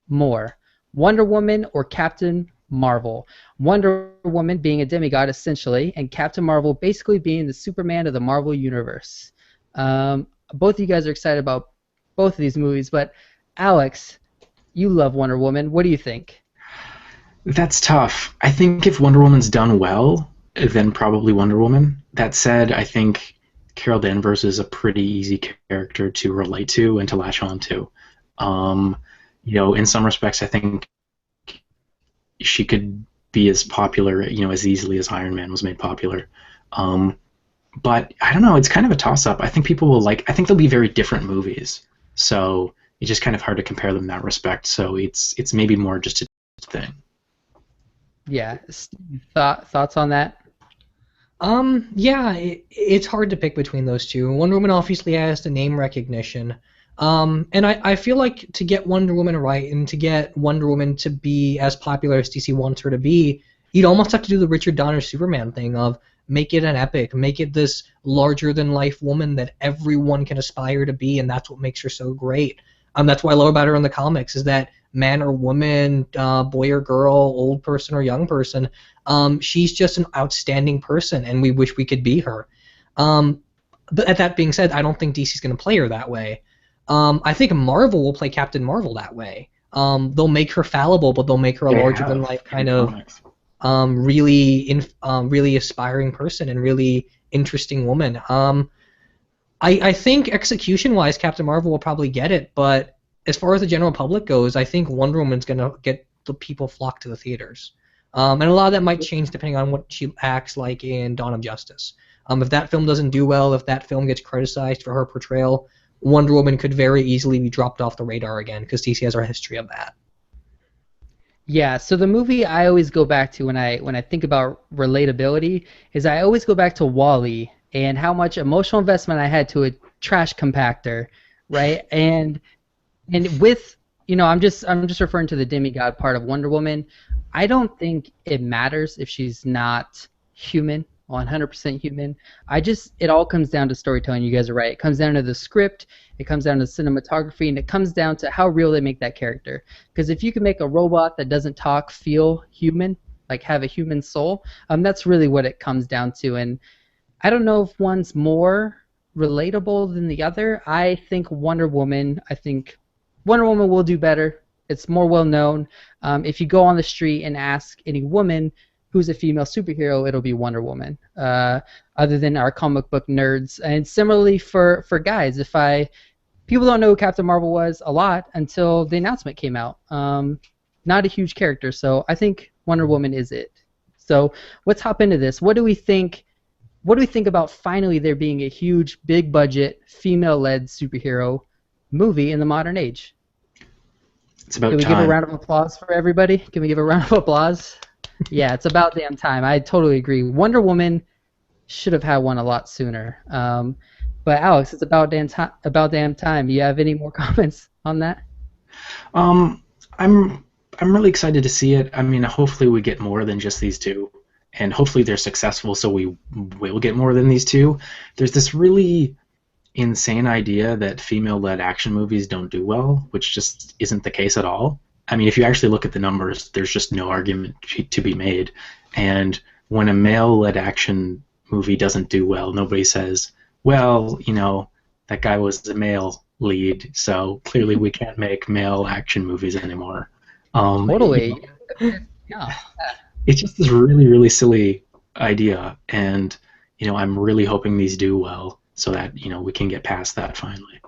more, Wonder Woman or Captain Marvel? Wonder Woman being a demigod essentially, and Captain Marvel basically being the Superman of the Marvel universe. Both of you guys are excited about both of these movies, but Alex, you love Wonder Woman. What do you think? That's tough. I think if Wonder Woman's done well, then probably Wonder Woman. That said, I think Carol Danvers is a pretty easy character to relate to and to latch on to. In some respects, I think she could be as popular, as easily as Iron Man was made popular. But I don't know. It's kind of a toss-up. I think people will I think they'll be very different movies. So it's just kind of hard to compare them in that respect. So it's maybe more just a thing. Yeah. Thoughts on that? Yeah, it's hard to pick between those two. Wonder Woman obviously has the name recognition. And I feel like to get Wonder Woman right and to get Wonder Woman to be as popular as DC wants her to be, you'd almost have to do the Richard Donner Superman thing of make it an epic, make it this larger-than-life woman that everyone can aspire to be, and that's what makes her so great. That's what I love about her in the comics, is that man or woman, boy or girl, old person or young person, she's just an outstanding person, and we wish we could be her. But that being said, I don't think DC's going to play her that way. I think Marvel will play Captain Marvel that way. They'll make her fallible, but they'll make her a larger-than-life kind of really aspiring person and really interesting woman. I think execution-wise, Captain Marvel will probably get it, but as far as the general public goes, I think Wonder Woman's going to get the people flock to the theaters. And a lot of that might change depending on what she acts like in Dawn of Justice. If that film doesn't do well, if that film gets criticized for her portrayal, Wonder Woman could very easily be dropped off the radar again because DC has our history of that. Yeah, so the movie I always go back to when I think about relatability is I always go back to WALL-E and how much emotional investment I had to a trash compactor, right? And with I'm just referring to the demigod part of Wonder Woman. I don't think it matters if she's not human, 100% human. It all comes down to storytelling. You guys are right. It comes down to the script, it comes down to cinematography, and it comes down to how real they make that character. Because if you can make a robot that doesn't talk feel human, like have a human soul, that's really what it comes down to. And I don't know if one's more relatable than the other. I think Wonder Woman will do better. It's more well known. If you go on the street and ask any woman who's a female superhero, it'll be Wonder Woman, other than our comic book nerds. And similarly for guys, people don't know who Captain Marvel was a lot until the announcement came out. Not a huge character, so I think Wonder Woman is it. So let's hop into this. What do we think about finally there being a huge, big budget, female-led superhero movie in the modern age? It's about Can we time. give a round of applause for everybody? Can we give a round of applause? Yeah, it's about damn time. I totally agree. Wonder Woman should have had one a lot sooner. But Alex, it's about damn time. Do you have any more comments on that? I'm really excited to see it. I mean, hopefully we get more than just these two, and hopefully they're successful, so we will get more than these two. There's this really insane idea that female-led action movies don't do well, which just isn't the case at all. I mean, if you actually look at the numbers, there's just no argument to be made. And when a male-led action movie doesn't do well, nobody says, well, that guy was a male lead, so clearly we can't make male action movies anymore. Totally. Yeah. It's just this really, really silly idea, and I'm really hoping these do well so that we can get past that finally.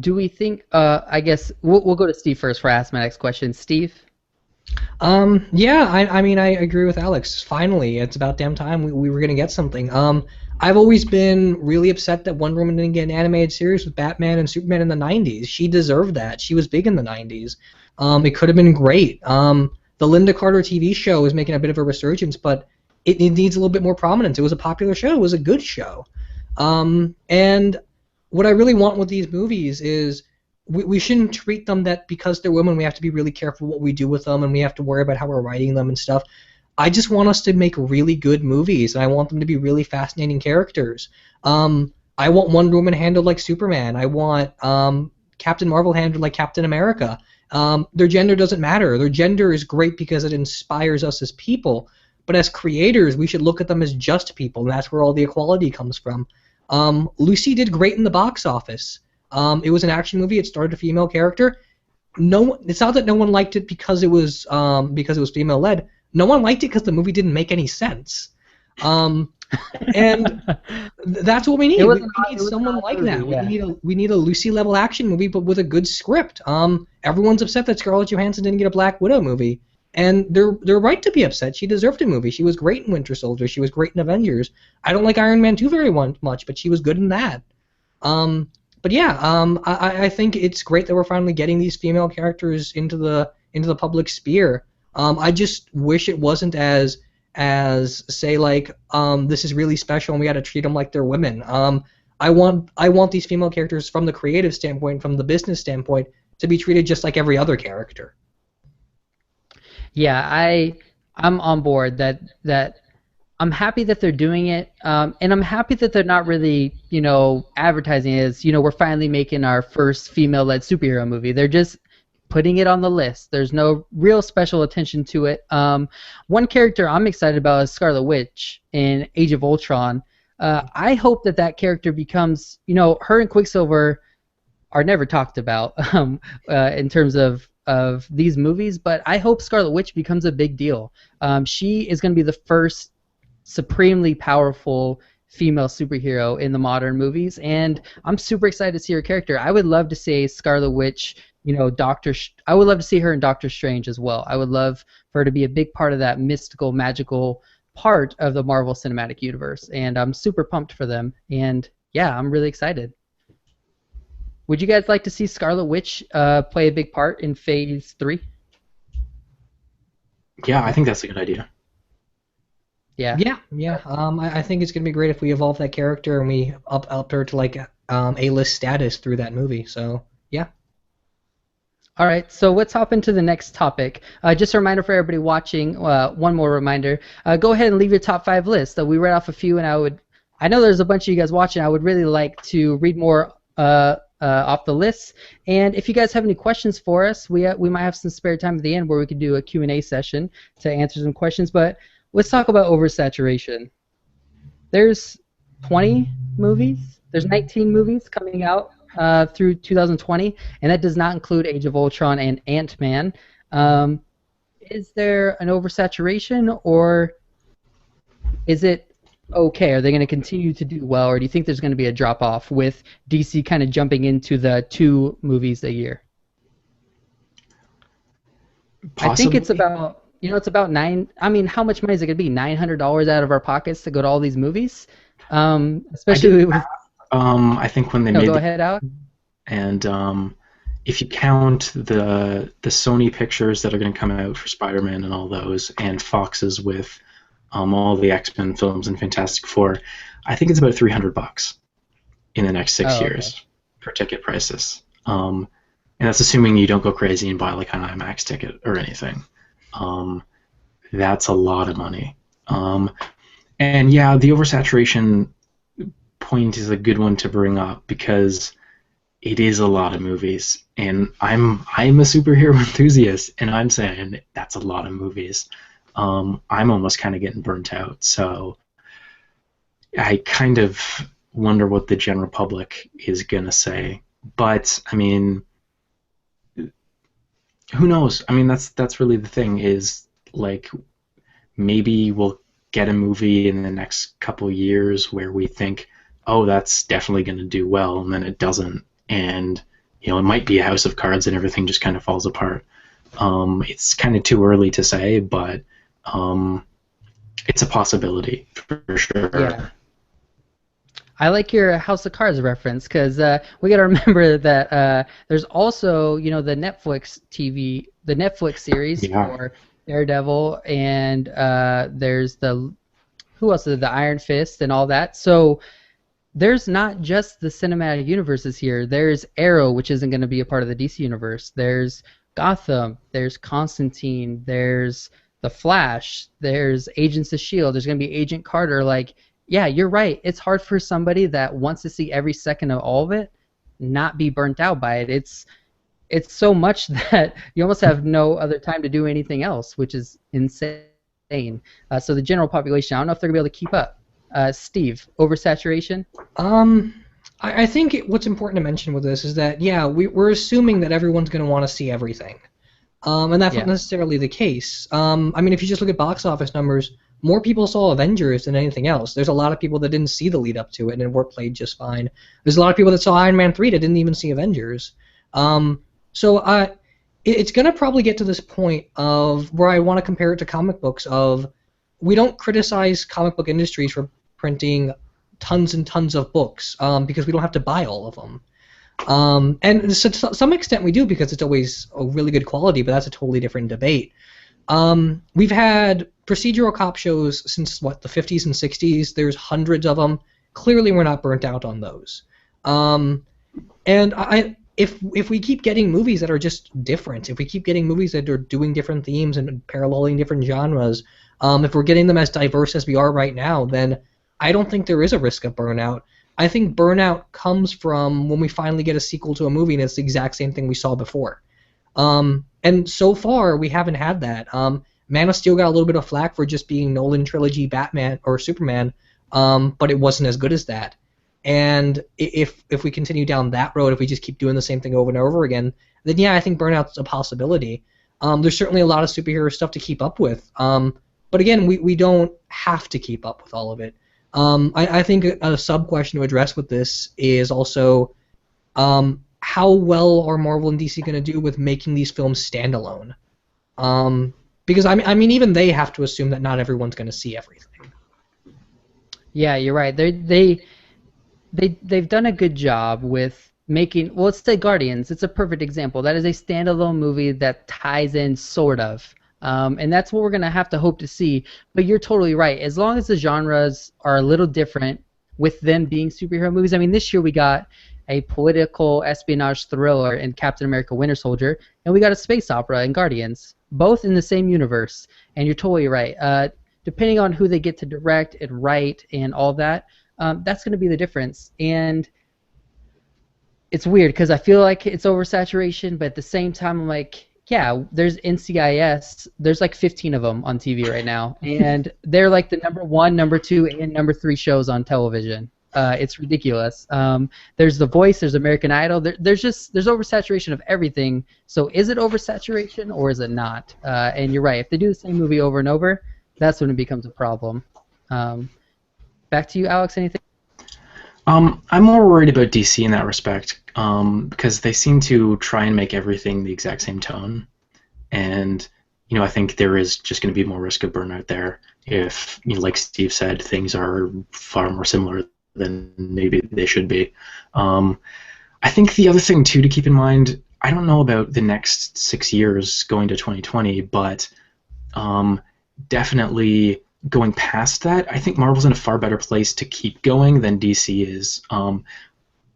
Do we think? I guess we'll go to Steve first for ask my next question. Steve. Yeah, I mean, I agree with Alex. Finally, it's about damn time we were gonna get something. I've always been really upset that Wonder Woman didn't get an animated series with Batman and Superman in the 90s. She deserved that. She was big in the 90s. It could have been great. The The Linda Carter TV show is making a bit of a resurgence, but it needs a little bit more prominence. It was a popular show. It was a good show. And what I really want with these movies is we shouldn't treat them that because they're women we have to be really careful what we do with them and we have to worry about how we're writing them and stuff. I just want us to make really good movies, and I want them to be really fascinating characters. I want Wonder Woman handled like Superman. I want Captain Marvel handled like Captain America. Their gender doesn't matter. Their gender is great because it inspires us as people. But as creators, we should look at them as just people, and that's where all the equality comes from. Lucy did great in the box office. It was an action movie. It starred a female character. It's not that no one liked it because it was female led. No one liked it because the movie didn't make any sense. And that's what we need. We need someone like that. Yeah. We need a Lucy level action movie, but with a good script. Everyone's upset that Scarlett Johansson didn't get a Black Widow movie, and they're right to be upset. She deserved a movie. She was great in Winter Soldier. She was great in Avengers. I don't like Iron Man 2 very much, but she was good in that. But yeah, I think it's great that we're finally getting these female characters into the public sphere. I just wish it wasn't as say like this is really special and we got to treat them like they're women. I want these female characters from the creative standpoint, from the business standpoint, to be treated just like every other character. Yeah, I'm on board that I'm happy that they're doing it, and I'm happy that they're not really, advertising it as, we're finally making our first female-led superhero movie. They're just putting it on the list. There's no real special attention to it. One character I'm excited about is Scarlet Witch in Age of Ultron. I hope that character becomes, her and Quicksilver are never talked about in terms of these movies, but I hope Scarlet Witch becomes a big deal. She is going to be the first supremely powerful female superhero in the modern movies, and I'm super excited to see her character. I would love to see Scarlet Witch, I would love to see her in Doctor Strange as well. I would love for her to be a big part of that mystical, magical part of the Marvel Cinematic Universe, and I'm super pumped for them, and yeah, I'm really excited. Would you guys like to see Scarlet Witch play a big part in Phase 3? Yeah, I think that's a good idea. Yeah. Yeah. I think it's gonna be great if we evolve that character and we up her to like A-list status through that movie. So yeah. All right, so let's hop into the next topic. Just a reminder for everybody watching. One more reminder. Go ahead and leave your top 5 list. We read off a few, and I know there's a bunch of you guys watching. I would really like to read more off the list. And if you guys have any questions for us, we might have some spare time at the end where we could do a Q&A session to answer some questions. But let's talk about oversaturation. There's 20 movies. There's 19 movies coming out through 2020, and that does not include Age of Ultron and Ant-Man. Is there an oversaturation, or is it okay? Are they going to continue to do well, or do you think there's going to be a drop-off with DC kind of jumping into the 2 movies a year? Possibly. I think it's about, it's about how much money is it going to be? $900 out of our pockets to go to all these movies? Especially with... I think when they made go ahead, Alex. And if you count the Sony pictures that are going to come out for Spider-Man and all those, and Fox's with all the X-Men films and Fantastic Four, I think it's about $300 in the next 6 years for ticket prices. And that's assuming you don't go crazy and buy like an IMAX ticket or anything. That's a lot of money. And yeah, the oversaturation point is a good one to bring up because it is a lot of movies, and I'm a superhero enthusiast, and I'm saying that's a lot of movies. I'm almost kind of getting burnt out, so I kind of wonder what the general public is gonna say. But I mean, who knows? I mean, that's really the thing, is like maybe we'll get a movie in the next couple years where we think, oh, that's definitely going to do well, and then it doesn't, and it might be a House of Cards and everything just kind of falls apart. It's kind of too early to say, but it's a possibility for sure. Yeah. I like your House of Cards reference because we got to remember that there's also the Netflix series for Daredevil, and there's the who else is it? The Iron Fist and all that. So there's not just the cinematic universes here. There's Arrow, which isn't going to be a part of the DC universe. There's Gotham. There's Constantine. There's the Flash. There's Agents of Shield. There's going to be Agent Carter. Like, yeah, you're right. It's hard for somebody that wants to see every second of all of it not be burnt out by it. It's so much that you almost have no other time to do anything else, which is insane. So the general population, I don't know if they're gonna be able to keep up. Steve, oversaturation? Um, I think what's important to mention with this is that, yeah, we're assuming that everyone's going to want to see everything. And that's not Yeah. necessarily the case. I mean, if you just look at box office numbers, more people saw Avengers than anything else. There's a lot of people that didn't see the lead up to it and were played just fine. There's a lot of people that saw Iron Man 3 that didn't even see Avengers. So it's going to probably get to this point of where I want to compare it to comic books of we don't criticize comic book industries for printing tons and tons of books because we don't have to buy all of them. And so to some extent we do because it's always a really good quality, but that's a totally different debate. We've had procedural cop shows since, what, the 50s and 60s. There's hundreds of them. Clearly we're not burnt out on those. And if we keep getting movies that are just different, if we keep getting movies that are doing different themes and paralleling different genres, if we're getting them as diverse as we are right now, then I don't think there is a risk of burnout. I think burnout comes from when we finally get a sequel to a movie and it's the exact same thing we saw before. And so far, we haven't had that. Man of Steel got a little bit of flack for just being Nolan trilogy Batman or Superman, but it wasn't as good as that. And if we continue down that road, if we just keep doing the same thing over and over again, then yeah, I think burnout's a possibility. There's certainly a lot of superhero stuff to keep up with. But again, we don't have to keep up with all of it. I think a sub-question to address with this is also how well are Marvel and DC going to do with making these films standalone? Because I mean, even they have to assume that not everyone's going to see everything. Yeah, you're right. They've done a good job with making. Well, let's say Guardians. It's a perfect example. That is a standalone movie that ties in sort of. And that's what we're going to have to hope to see. But you're totally right. As long as the genres are a little different with them being superhero movies. I mean, this year we got a political espionage thriller in Captain America Winter Soldier, and we got a space opera in Guardians, both in the same universe. And you're totally right. Depending on who they get to direct and write and all that, that's going to be the difference. And it's weird because I feel like it's oversaturation, but at the same time, I'm like, yeah, there's NCIS. There's like 15 of them on TV right now, and they're like the number 1, number 2, and number 3 shows on television. It's ridiculous. There's The Voice. There's American Idol. There's oversaturation of everything. So is it oversaturation or is it not? And you're right. If they do the same movie over and over, that's when it becomes a problem. Back to you, Alex. Anything? I'm more worried about DC in that respect because they seem to try and make everything the exact same tone, and I think there is just going to be more risk of burnout there if, like Steve said, things are far more similar than maybe they should be. I think the other thing too to keep in mind, I don't know about the next 6 years going to 2020, but definitely going past that, I think Marvel's in a far better place to keep going than DC is.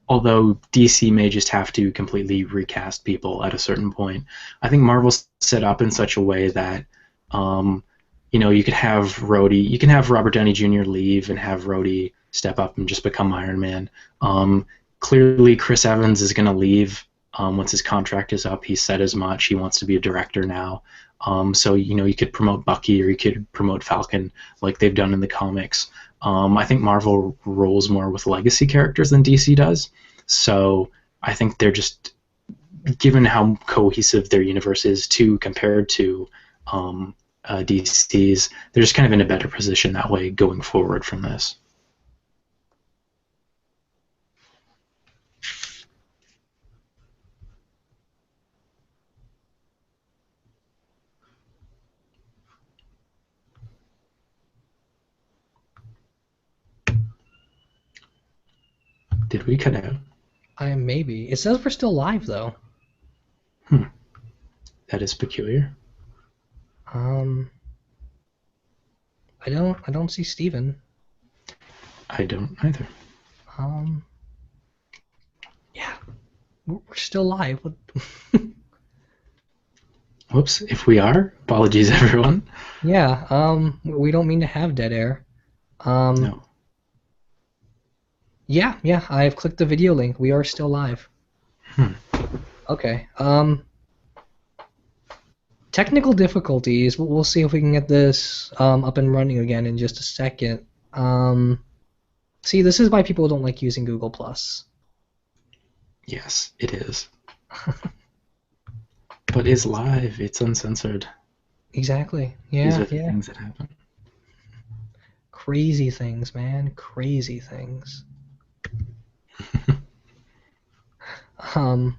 Although DC may just have to completely recast people at a certain point. I think Marvel's set up in such a way that, you could have Rhodey, you can have Robert Downey Jr. leave and have Rhodey step up and just become Iron Man. Clearly, Chris Evans is going to leave once his contract is up. He said as much. He wants to be a director now. So you could promote Bucky or you could promote Falcon like they've done in the comics. I think Marvel rolls more with legacy characters than DC does. So I think they're just, given how cohesive their universe is too compared to DC's, they're just kind of in a better position that way going forward from this. Did we cut out? Maybe. It says we're still live, though. That is peculiar. Um, I don't see Steven. I don't either. Um, yeah, we're still live. Whoops. If we are, apologies, everyone. Yeah, we don't mean to have dead air. No. Yeah, I've clicked the video link. We are still live. Hmm. Okay, technical difficulties. We'll see if we can get this up and running again in just a second. See, this is why people don't like using Google Plus. Yes, it is. But it's live. It's uncensored. Exactly. These Yeah, are the yeah. things that happen. Crazy things, man. Crazy things. Um.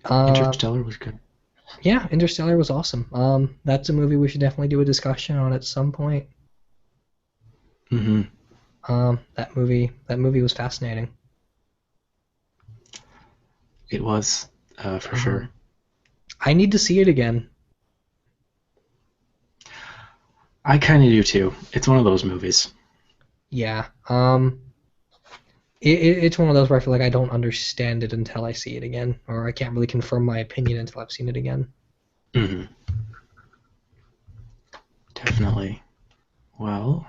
Interstellar was good. Yeah, Interstellar was awesome. That's a movie we should definitely do a discussion on at some point. Mm-hmm. That movie was fascinating. It was, for sure. I need to see it again. I kind of do too. It's one of those movies. Yeah. It's one of those where I feel like I don't understand it until I see it again, or I can't really confirm my opinion until I've seen it again. Mm-hmm. Definitely. Well,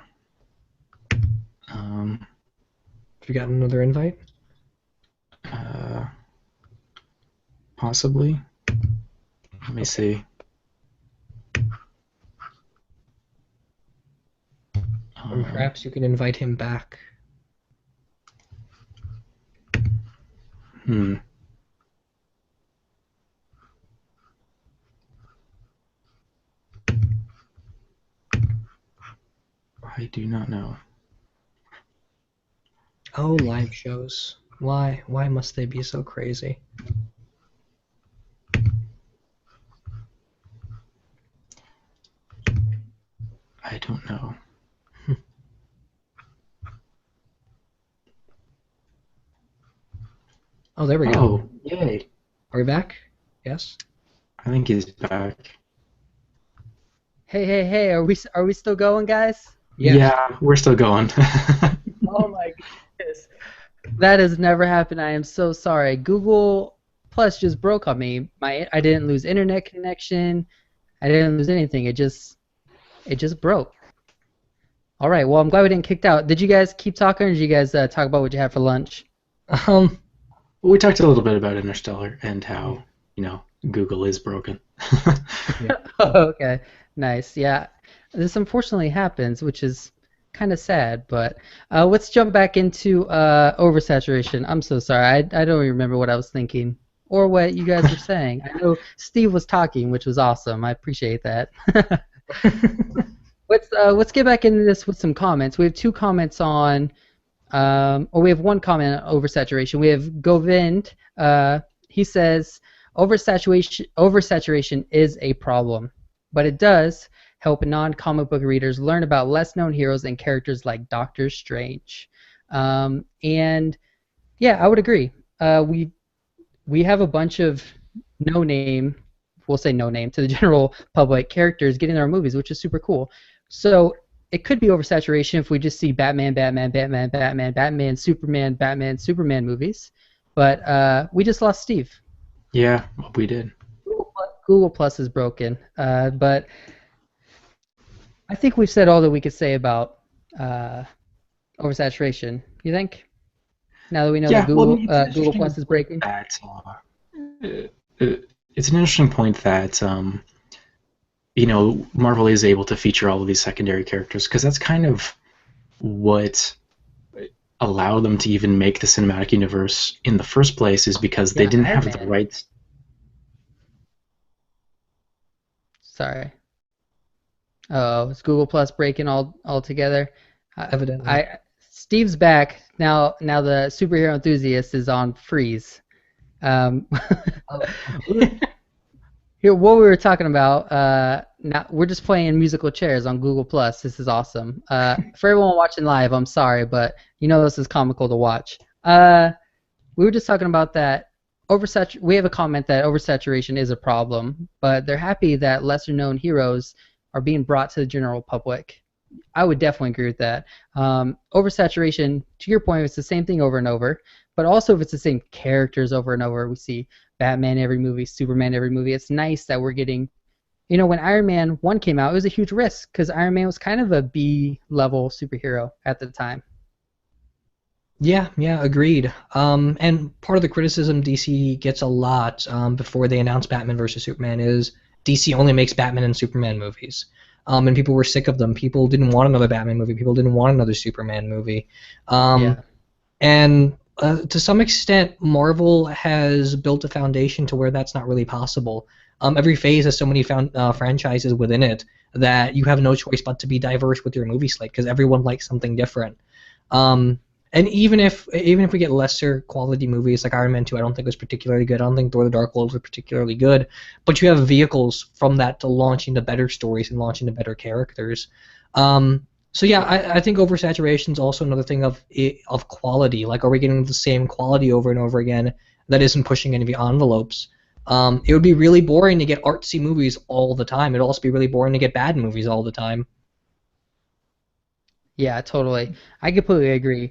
Have you gotten another invite? possibly. Let me see. Or perhaps you can invite him back. I do not know. Oh, live shows. Why must they be so crazy? I don't know. Oh, there we go. Oh, yay. Are we back? Yes? I think he's back. Hey, are we still going, guys? Yes. Yeah, we're still going. Oh my goodness. That has never happened. I am so sorry. Google Plus just broke on me. I didn't lose internet connection. I didn't lose anything. It just broke. All right. Well, I'm glad we didn't kicked out. Did you guys keep talking, or did you guys talk about what you had for lunch? We talked a little bit about Interstellar and how, Google is broken. Okay. Nice. Yeah. This unfortunately happens, which is kind of sad. But let's jump back into oversaturation. I'm so sorry. I don't even remember what I was thinking or what you guys were saying. I know Steve was talking, which was awesome. I appreciate that. Let's get back into this with some comments. We have two comments on, or we have one comment on oversaturation. We have Govind. He says oversaturation is a problem, but it does help non-comic book readers learn about less-known heroes and characters like Doctor Strange. And yeah, I would agree. We have a bunch of no-name, we'll say no-name to the general public characters getting their movies, which is super cool. So it could be oversaturation if we just see Batman, Superman movies. But we just lost Steve. Yeah, we did. Google Plus is broken. But I think we've said all that we could say about oversaturation. You think? Now that we know that Google Plus is breaking? It's an interesting point that Marvel is able to feature all of these secondary characters because that's kind of what allowed them to even make the cinematic universe in the first place, is because they didn't have the rights. Sorry. Oh, is Google Plus breaking all together? Evidently. Steve's back now. Now the superhero enthusiast is on freeze. Here, what we were talking about. Now we're just playing musical chairs on Google Plus. This is awesome. For everyone watching live, I'm sorry, but this is comical to watch. We were just talking about that we have a comment that oversaturation is a problem, but they're happy that lesser-known heroes are being brought to the general public. I would definitely agree with that. Oversaturation, to your point, if it's the same thing over and over, but also if it's the same characters over and over. We see Batman every movie, Superman every movie. It's nice that we're getting, when Iron Man 1 came out, it was a huge risk because Iron Man was kind of a B-level superhero at the time. Yeah, agreed. And part of the criticism DC gets a lot before they announce Batman versus Superman is DC only makes Batman and Superman movies. And people were sick of them. People didn't want another Batman movie. People didn't want another Superman movie. Yeah. And to some extent, Marvel has built a foundation to where that's not really possible. Every phase has so many franchises within it that you have no choice but to be diverse with your movie slate because everyone likes something different. And even if we get lesser quality movies like Iron Man 2, I don't think was particularly good. I don't think Thor: The Dark World was particularly good. But you have vehicles from that to launch into better stories and launch into better characters. So yeah, I think oversaturation is also another thing of quality. Like, are we getting the same quality over and over again that isn't pushing any envelopes? It would be really boring to get artsy movies all the time. It'd also be really boring to get bad movies all the time. Yeah, totally. I completely agree.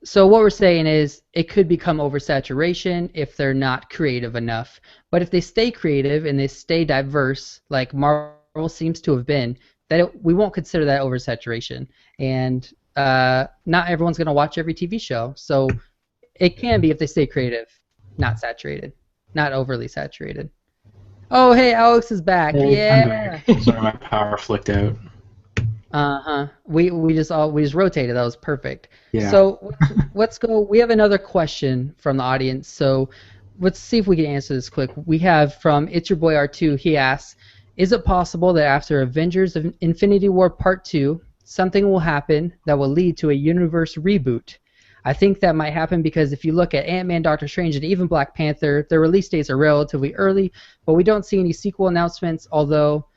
So what we're saying is it could become oversaturation if they're not creative enough. But if they stay creative and they stay diverse, like Marvel seems to have been, we won't consider that oversaturation. And not everyone's going to watch every TV show. So it can be if they stay creative, not saturated, not overly saturated. Oh, hey, Alex is back. Hey, yeah. I'm back. Sorry, my power flicked out. We just rotated. That was perfect. Yeah. So let's go. We have another question from the audience. So let's see if we can answer this quick. We have from It's Your Boy R2. He asks, is it possible that after Avengers of Infinity War Part 2, something will happen that will lead to a universe reboot? I think that might happen because if you look at Ant-Man, Doctor Strange, and even Black Panther, their release dates are relatively early, but we don't see any sequel announcements, although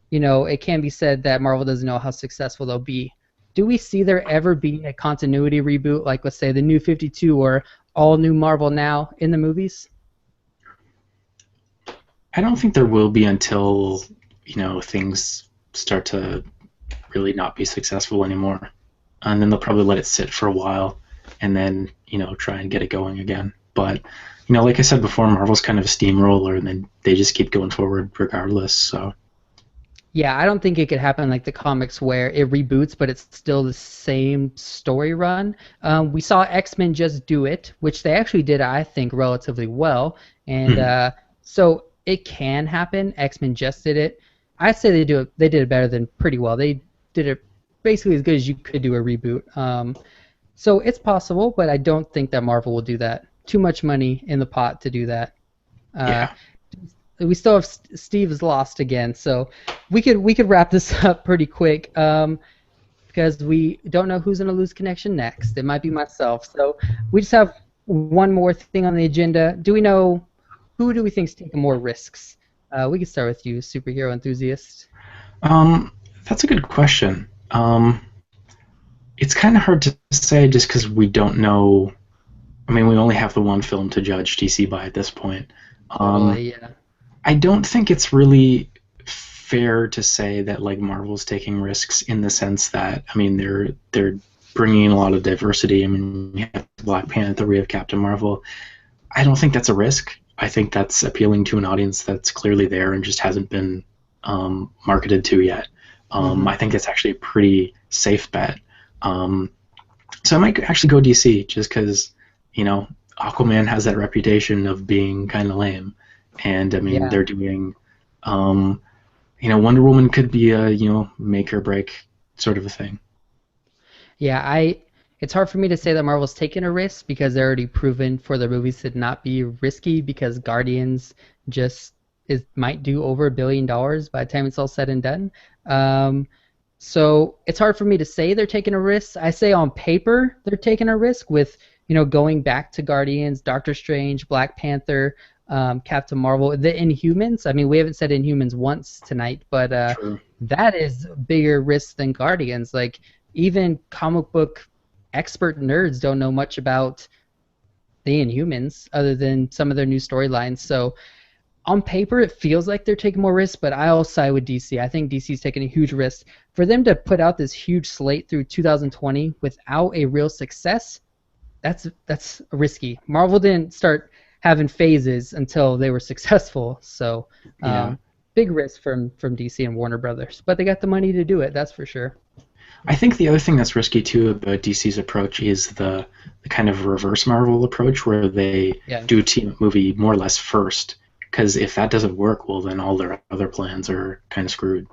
it can be said that Marvel doesn't know how successful they'll be. Do we see there ever being a continuity reboot, like let's say the New 52 or all new Marvel now in the movies? I don't think there will be until, things start to really not be successful anymore. And then they'll probably let it sit for a while and then, try and get it going again. But, like I said before, Marvel's kind of a steamroller and then they just keep going forward regardless, so... Yeah, I don't think it could happen like the comics where it reboots, but it's still the same story run. We saw X-Men just do it, which they actually did, I think, relatively well. And so it can happen. X-Men just did it. I'd say they did it better than pretty well. They did it basically as good as you could do a reboot. So it's possible, but I don't think that Marvel will do that. Too much money in the pot to do that. Yeah. We still have Steve is lost again, so we could wrap this up pretty quick because we don't know who's gonna lose connection next. It might be myself. So we just have one more thing on the agenda. Who do we think's taking more risks? We can start with you, superhero enthusiast. That's a good question. It's kind of hard to say just because we don't know. I mean, we only have the one film to judge DC by at this point. Yeah. I don't think it's really fair to say that like Marvel's taking risks in the sense that they're bringing in a lot of diversity. I mean, we have Black Panther, we have Captain Marvel. I don't think that's a risk. I think that's appealing to an audience that's clearly there and just hasn't been marketed to yet. I think it's actually a pretty safe bet. So I might actually go DC just because Aquaman has that reputation of being kind of lame. And they're doing, Wonder Woman could be a make or break sort of a thing. Yeah, it's hard for me to say that Marvel's taken a risk because they're already proven for their movies to not be risky because Guardians might do over $1 billion by the time it's all said and done. So it's hard for me to say they're taking a risk. I say on paper they're taking a risk with going back to Guardians, Doctor Strange, Black Panther. Captain Marvel, the Inhumans. I mean, we haven't said Inhumans once tonight, but that is a bigger risk than Guardians. Like, even comic book expert nerds don't know much about the Inhumans, other than some of their new storylines. So on paper, it feels like they're taking more risks, but I'll side with DC. I think DC's taking a huge risk. For them to put out this huge slate through 2020 without a real success, that's risky. Marvel didn't start having phases until they were successful, so big risk from DC and Warner Brothers. But they got the money to do it, that's for sure. I think the other thing that's risky too about DC's approach is the kind of reverse Marvel approach where they do a team movie more or less first. Because if that doesn't work, well, then all their other plans are kind of screwed.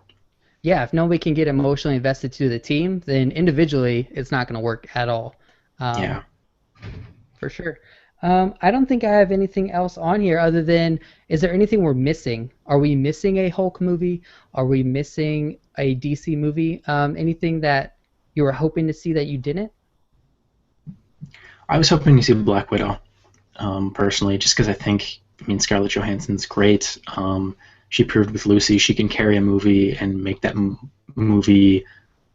Yeah, if nobody can get emotionally invested to the team, then individually it's not going to work at all. For sure. I don't think I have anything else on here other than, is there anything we're missing? Are we missing a Hulk movie? Are we missing a DC movie? Anything that you were hoping to see that you didn't? I was hoping to see Black Widow, personally, just because I mean, Scarlett Johansson's great. She proved with Lucy she can carry a movie and make that movie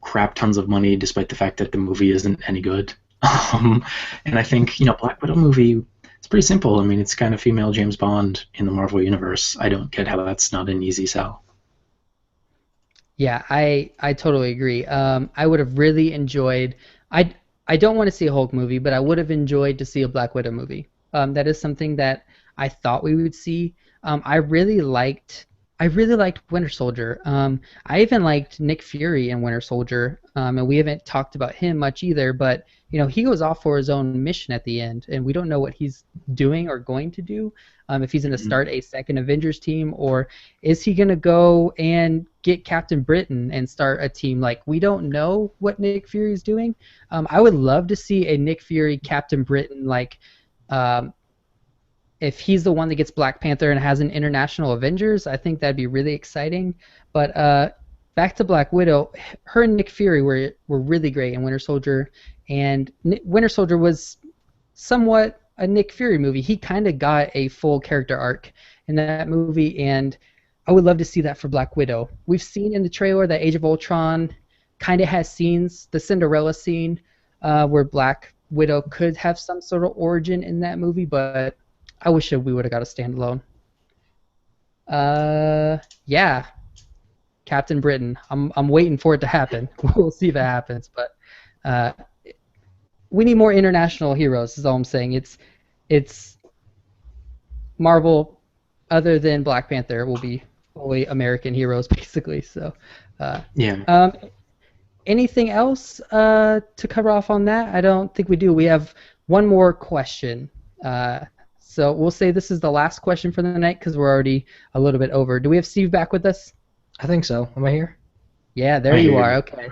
crap tons of money despite the fact that the movie isn't any good. And I think, Black Widow movie, it's pretty simple. I mean, it's kind of female James Bond in the Marvel Universe. I don't get how that's not an easy sell. Yeah, I totally agree. I would have really enjoyed... I don't want to see a Hulk movie, but I would have enjoyed to see a Black Widow movie. That is something that I thought we would see. I really liked Winter Soldier. I even liked Nick Fury in Winter Soldier, and we haven't talked about him much either. But he goes off for his own mission at the end, and we don't know what he's doing or going to do. If he's going to start a second Avengers team, or is he going to go and get Captain Britain and start a team? Like, we don't know what Nick Fury is doing. I would love to see a Nick Fury Captain Britain, like. If he's the one that gets Black Panther and has an international Avengers, I think that'd be really exciting. But back to Black Widow, her and Nick Fury were really great in Winter Soldier, and Winter Soldier was somewhat a Nick Fury movie. He kind of got a full character arc in that movie, and I would love to see that for Black Widow. We've seen in the trailer that Age of Ultron kind of has scenes, the Cinderella scene, where Black Widow could have some sort of origin in that movie, but I wish that we would have got a standalone. Yeah, Captain Britain. I'm waiting for it to happen. We'll see if it happens, but we need more international heroes. Is all I'm saying. It's Marvel, other than Black Panther, will be fully American heroes basically. So anything else to cover off on that? I don't think we do. We have one more question. So we'll say this is the last question for the night because we're already a little bit over. Do we have Steve back with us? I think so. Am I here? Yeah, there you are. Okay.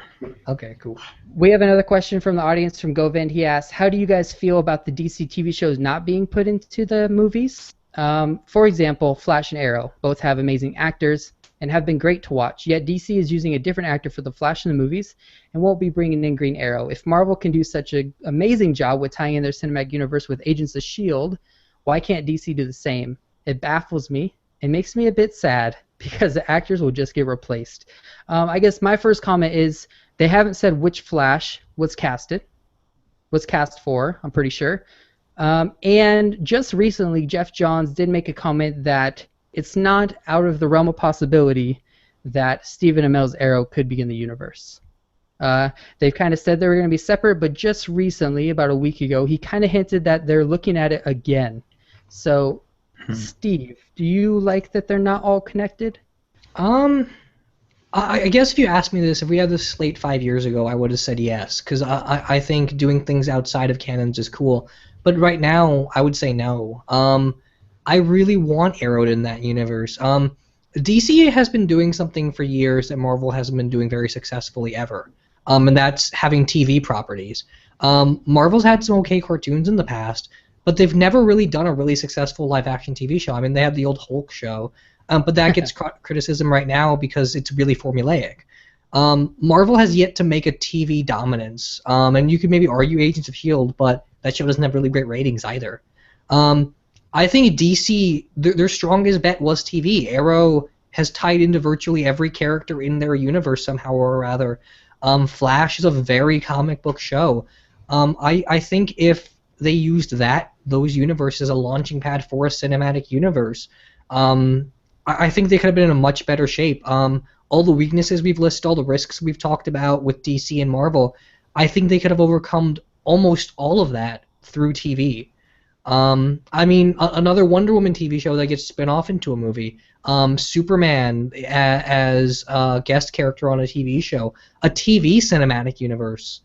Okay, cool. We have another question from the audience from Govind. He asks, how do you guys feel about the DC TV shows not being put into the movies? For example, Flash and Arrow both have amazing actors and have been great to watch, yet DC is using a different actor for the Flash in the movies and won't be bringing in Green Arrow. If Marvel can do such an amazing job with tying in their cinematic universe with Agents of S.H.I.E.L.D., why can't DC do the same? It baffles me. It makes me a bit sad because the actors will just get replaced. I guess my first comment is they haven't said which Flash was cast for, I'm pretty sure. And just recently, Jeff Johns did make a comment that it's not out of the realm of possibility that Stephen Amell's Arrow could be in the universe. They've kind of said they were going to be separate, but just recently, about a week ago, he kind of hinted that they're looking at it again. So, Steve, do you like that they're not all connected? I guess if you asked me this, if we had this slate 5 years ago, I would have said yes, because I think doing things outside of canons is cool. But right now, I would say no. I really want Arrow in that universe. DC has been doing something for years that Marvel hasn't been doing very successfully ever, and that's having TV properties. Marvel's had some okay cartoons in the past, but they've never really done a really successful live-action TV show. I mean, they had the old Hulk show, but that gets criticism right now because it's really formulaic. Marvel has yet to make a TV dominance, and you could maybe argue Agents of S.H.I.E.L.D., but that show doesn't have really great ratings either. I think DC, their strongest bet was TV. Arrow has tied into virtually every character in their universe somehow or rather. Flash is a very comic book show. I think if they used those universes as a launching pad for a cinematic universe. I think they could have been in a much better shape. All the weaknesses we've listed, all the risks we've talked about with DC and Marvel, I think they could have overcome almost all of that through TV. I mean, another Wonder Woman TV show that gets spin off into a movie. Superman as a guest character on a TV show. A TV cinematic universe.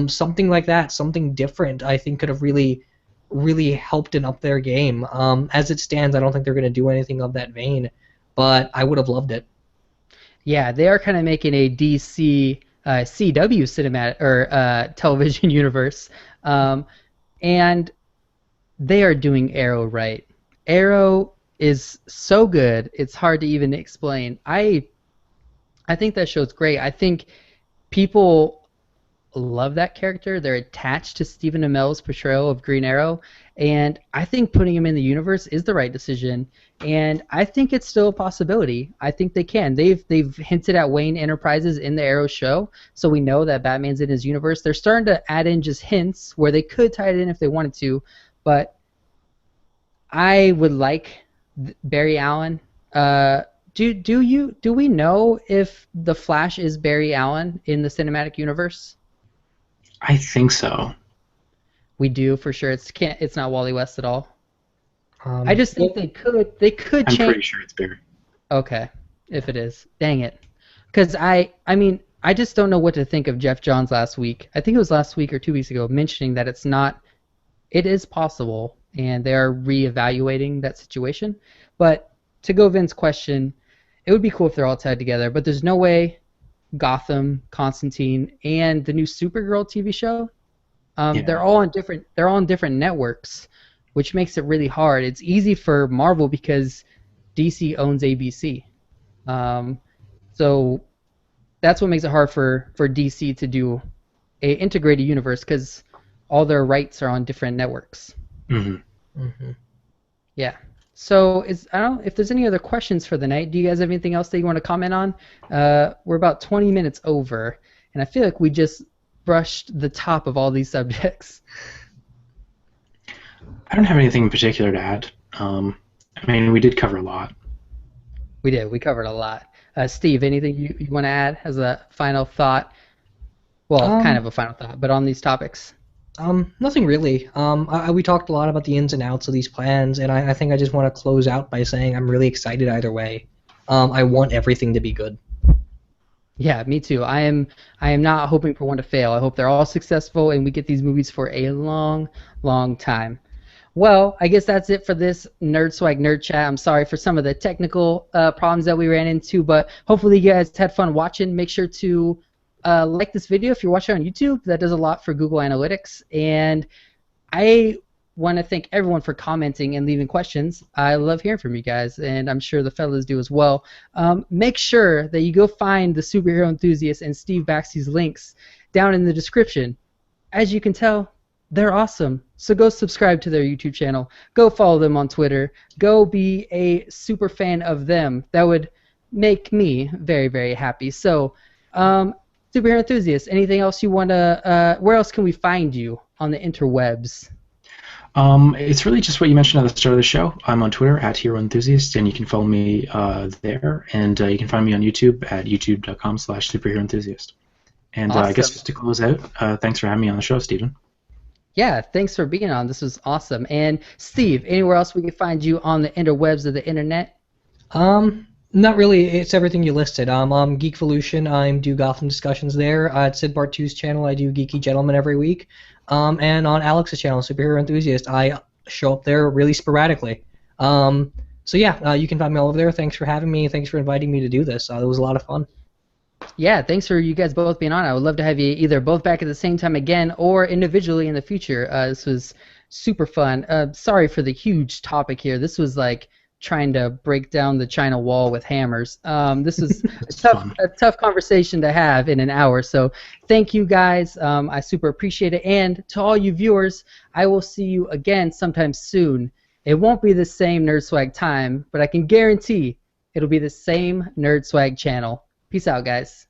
Something like that, something different, I think could have really, really helped and up their game. As it stands, I don't think they're going to do anything of that vein, but I would have loved it. Yeah, they are kind of making a DC CW cinematic or television universe, and they are doing Arrow right. Arrow is so good; it's hard to even explain. I think that show's great. I think people love that character. They're attached to Stephen Amell's portrayal of Green Arrow, and I think putting him in the universe is the right decision. And I think it's still a possibility. I think they can. They've hinted at Wayne Enterprises in the Arrow show, so we know that Batman's in his universe. They're starting to add in just hints where they could tie it in if they wanted to, but I would like Barry Allen. Do we know if the Flash is Barry Allen in the cinematic universe? I think so. We do for sure. It's not Wally West at all. I just think they could change. I'm pretty sure it's Barry. Okay, if it is, dang it. Because I mean I just don't know what to think of Jeff Johns last week. I think it was last week or 2 weeks ago, mentioning that it is possible, and they are reevaluating that situation. But to go Vin's question, it would be cool if they're all tied together. But there's no way Gotham, Constantine, and the new Supergirl TV show. They're all on different networks, which makes it really hard. It's easy for Marvel because DC owns ABC, so that's what makes it hard for DC to do a integrated universe because all their rights are on different networks. Mm-hmm. Mm-hmm. Yeah. So I don't know if there's any other questions for the night. Do you guys have anything else that you want to comment on? We're about 20 minutes over, and I feel like we just brushed the top of all these subjects. I don't have anything in particular to add. I mean, we did cover a lot. We did. We covered a lot. Steve, anything you want to add as a final thought? Well, kind of a final thought, but on these topics. Nothing really. We talked a lot about the ins and outs of these plans, and I think I just want to close out by saying I'm really excited either way. I want everything to be good. Yeah, me too. I am not hoping for one to fail. I hope they're all successful and we get these movies for a long, long time. Well, I guess that's it for this NerdSwag Nerd Chat. I'm sorry for some of the technical problems that we ran into, but hopefully you guys had fun watching. Make sure to like this video if you're watching on YouTube. That does a lot for Google Analytics. And I want to thank everyone for commenting and leaving questions. I love hearing from you guys, and I'm sure the fellas do as well. Make sure that you go find the Superhero Enthusiast and Steve Baxy's links down in the description. As you can tell, they're awesome. So go subscribe to their YouTube channel. Go follow them on Twitter. Go be a super fan of them. That would make me very, very happy. So, Superhero Enthusiast, anything else you want to... where else can we find you on the interwebs? It's really just what you mentioned at the start of the show. I'm on Twitter at Hero Enthusiast, and you can follow me there. And you can find me on YouTube at youtube.com/superheroenthusiast. And Awesome. I guess just to close out, thanks for having me on the show, Stephen. Yeah, thanks for being on. This was awesome. And Steve, anywhere else we can find you on the interwebs of the internet? Not really. It's everything you listed. On Geekvolution, I do Gotham discussions there. At Sid Bart 2's channel, I do Geeky Gentleman every week. And on Alex's channel, Superhero Enthusiast, I show up there really sporadically. So yeah, you can find me all over there. Thanks for having me. Thanks for inviting me to do this. It was a lot of fun. Yeah, thanks for you guys both being on. I would love to have you either both back at the same time again or individually in the future. This was super fun. Sorry for the huge topic here. This was like trying to break down the China wall with hammers. This was a tough conversation to have in an hour. So thank you guys. I super appreciate it. And to all you viewers, I will see you again sometime soon. It won't be the same NerdSwag time, but I can guarantee it'll be the same NerdSwag channel. Peace out, guys.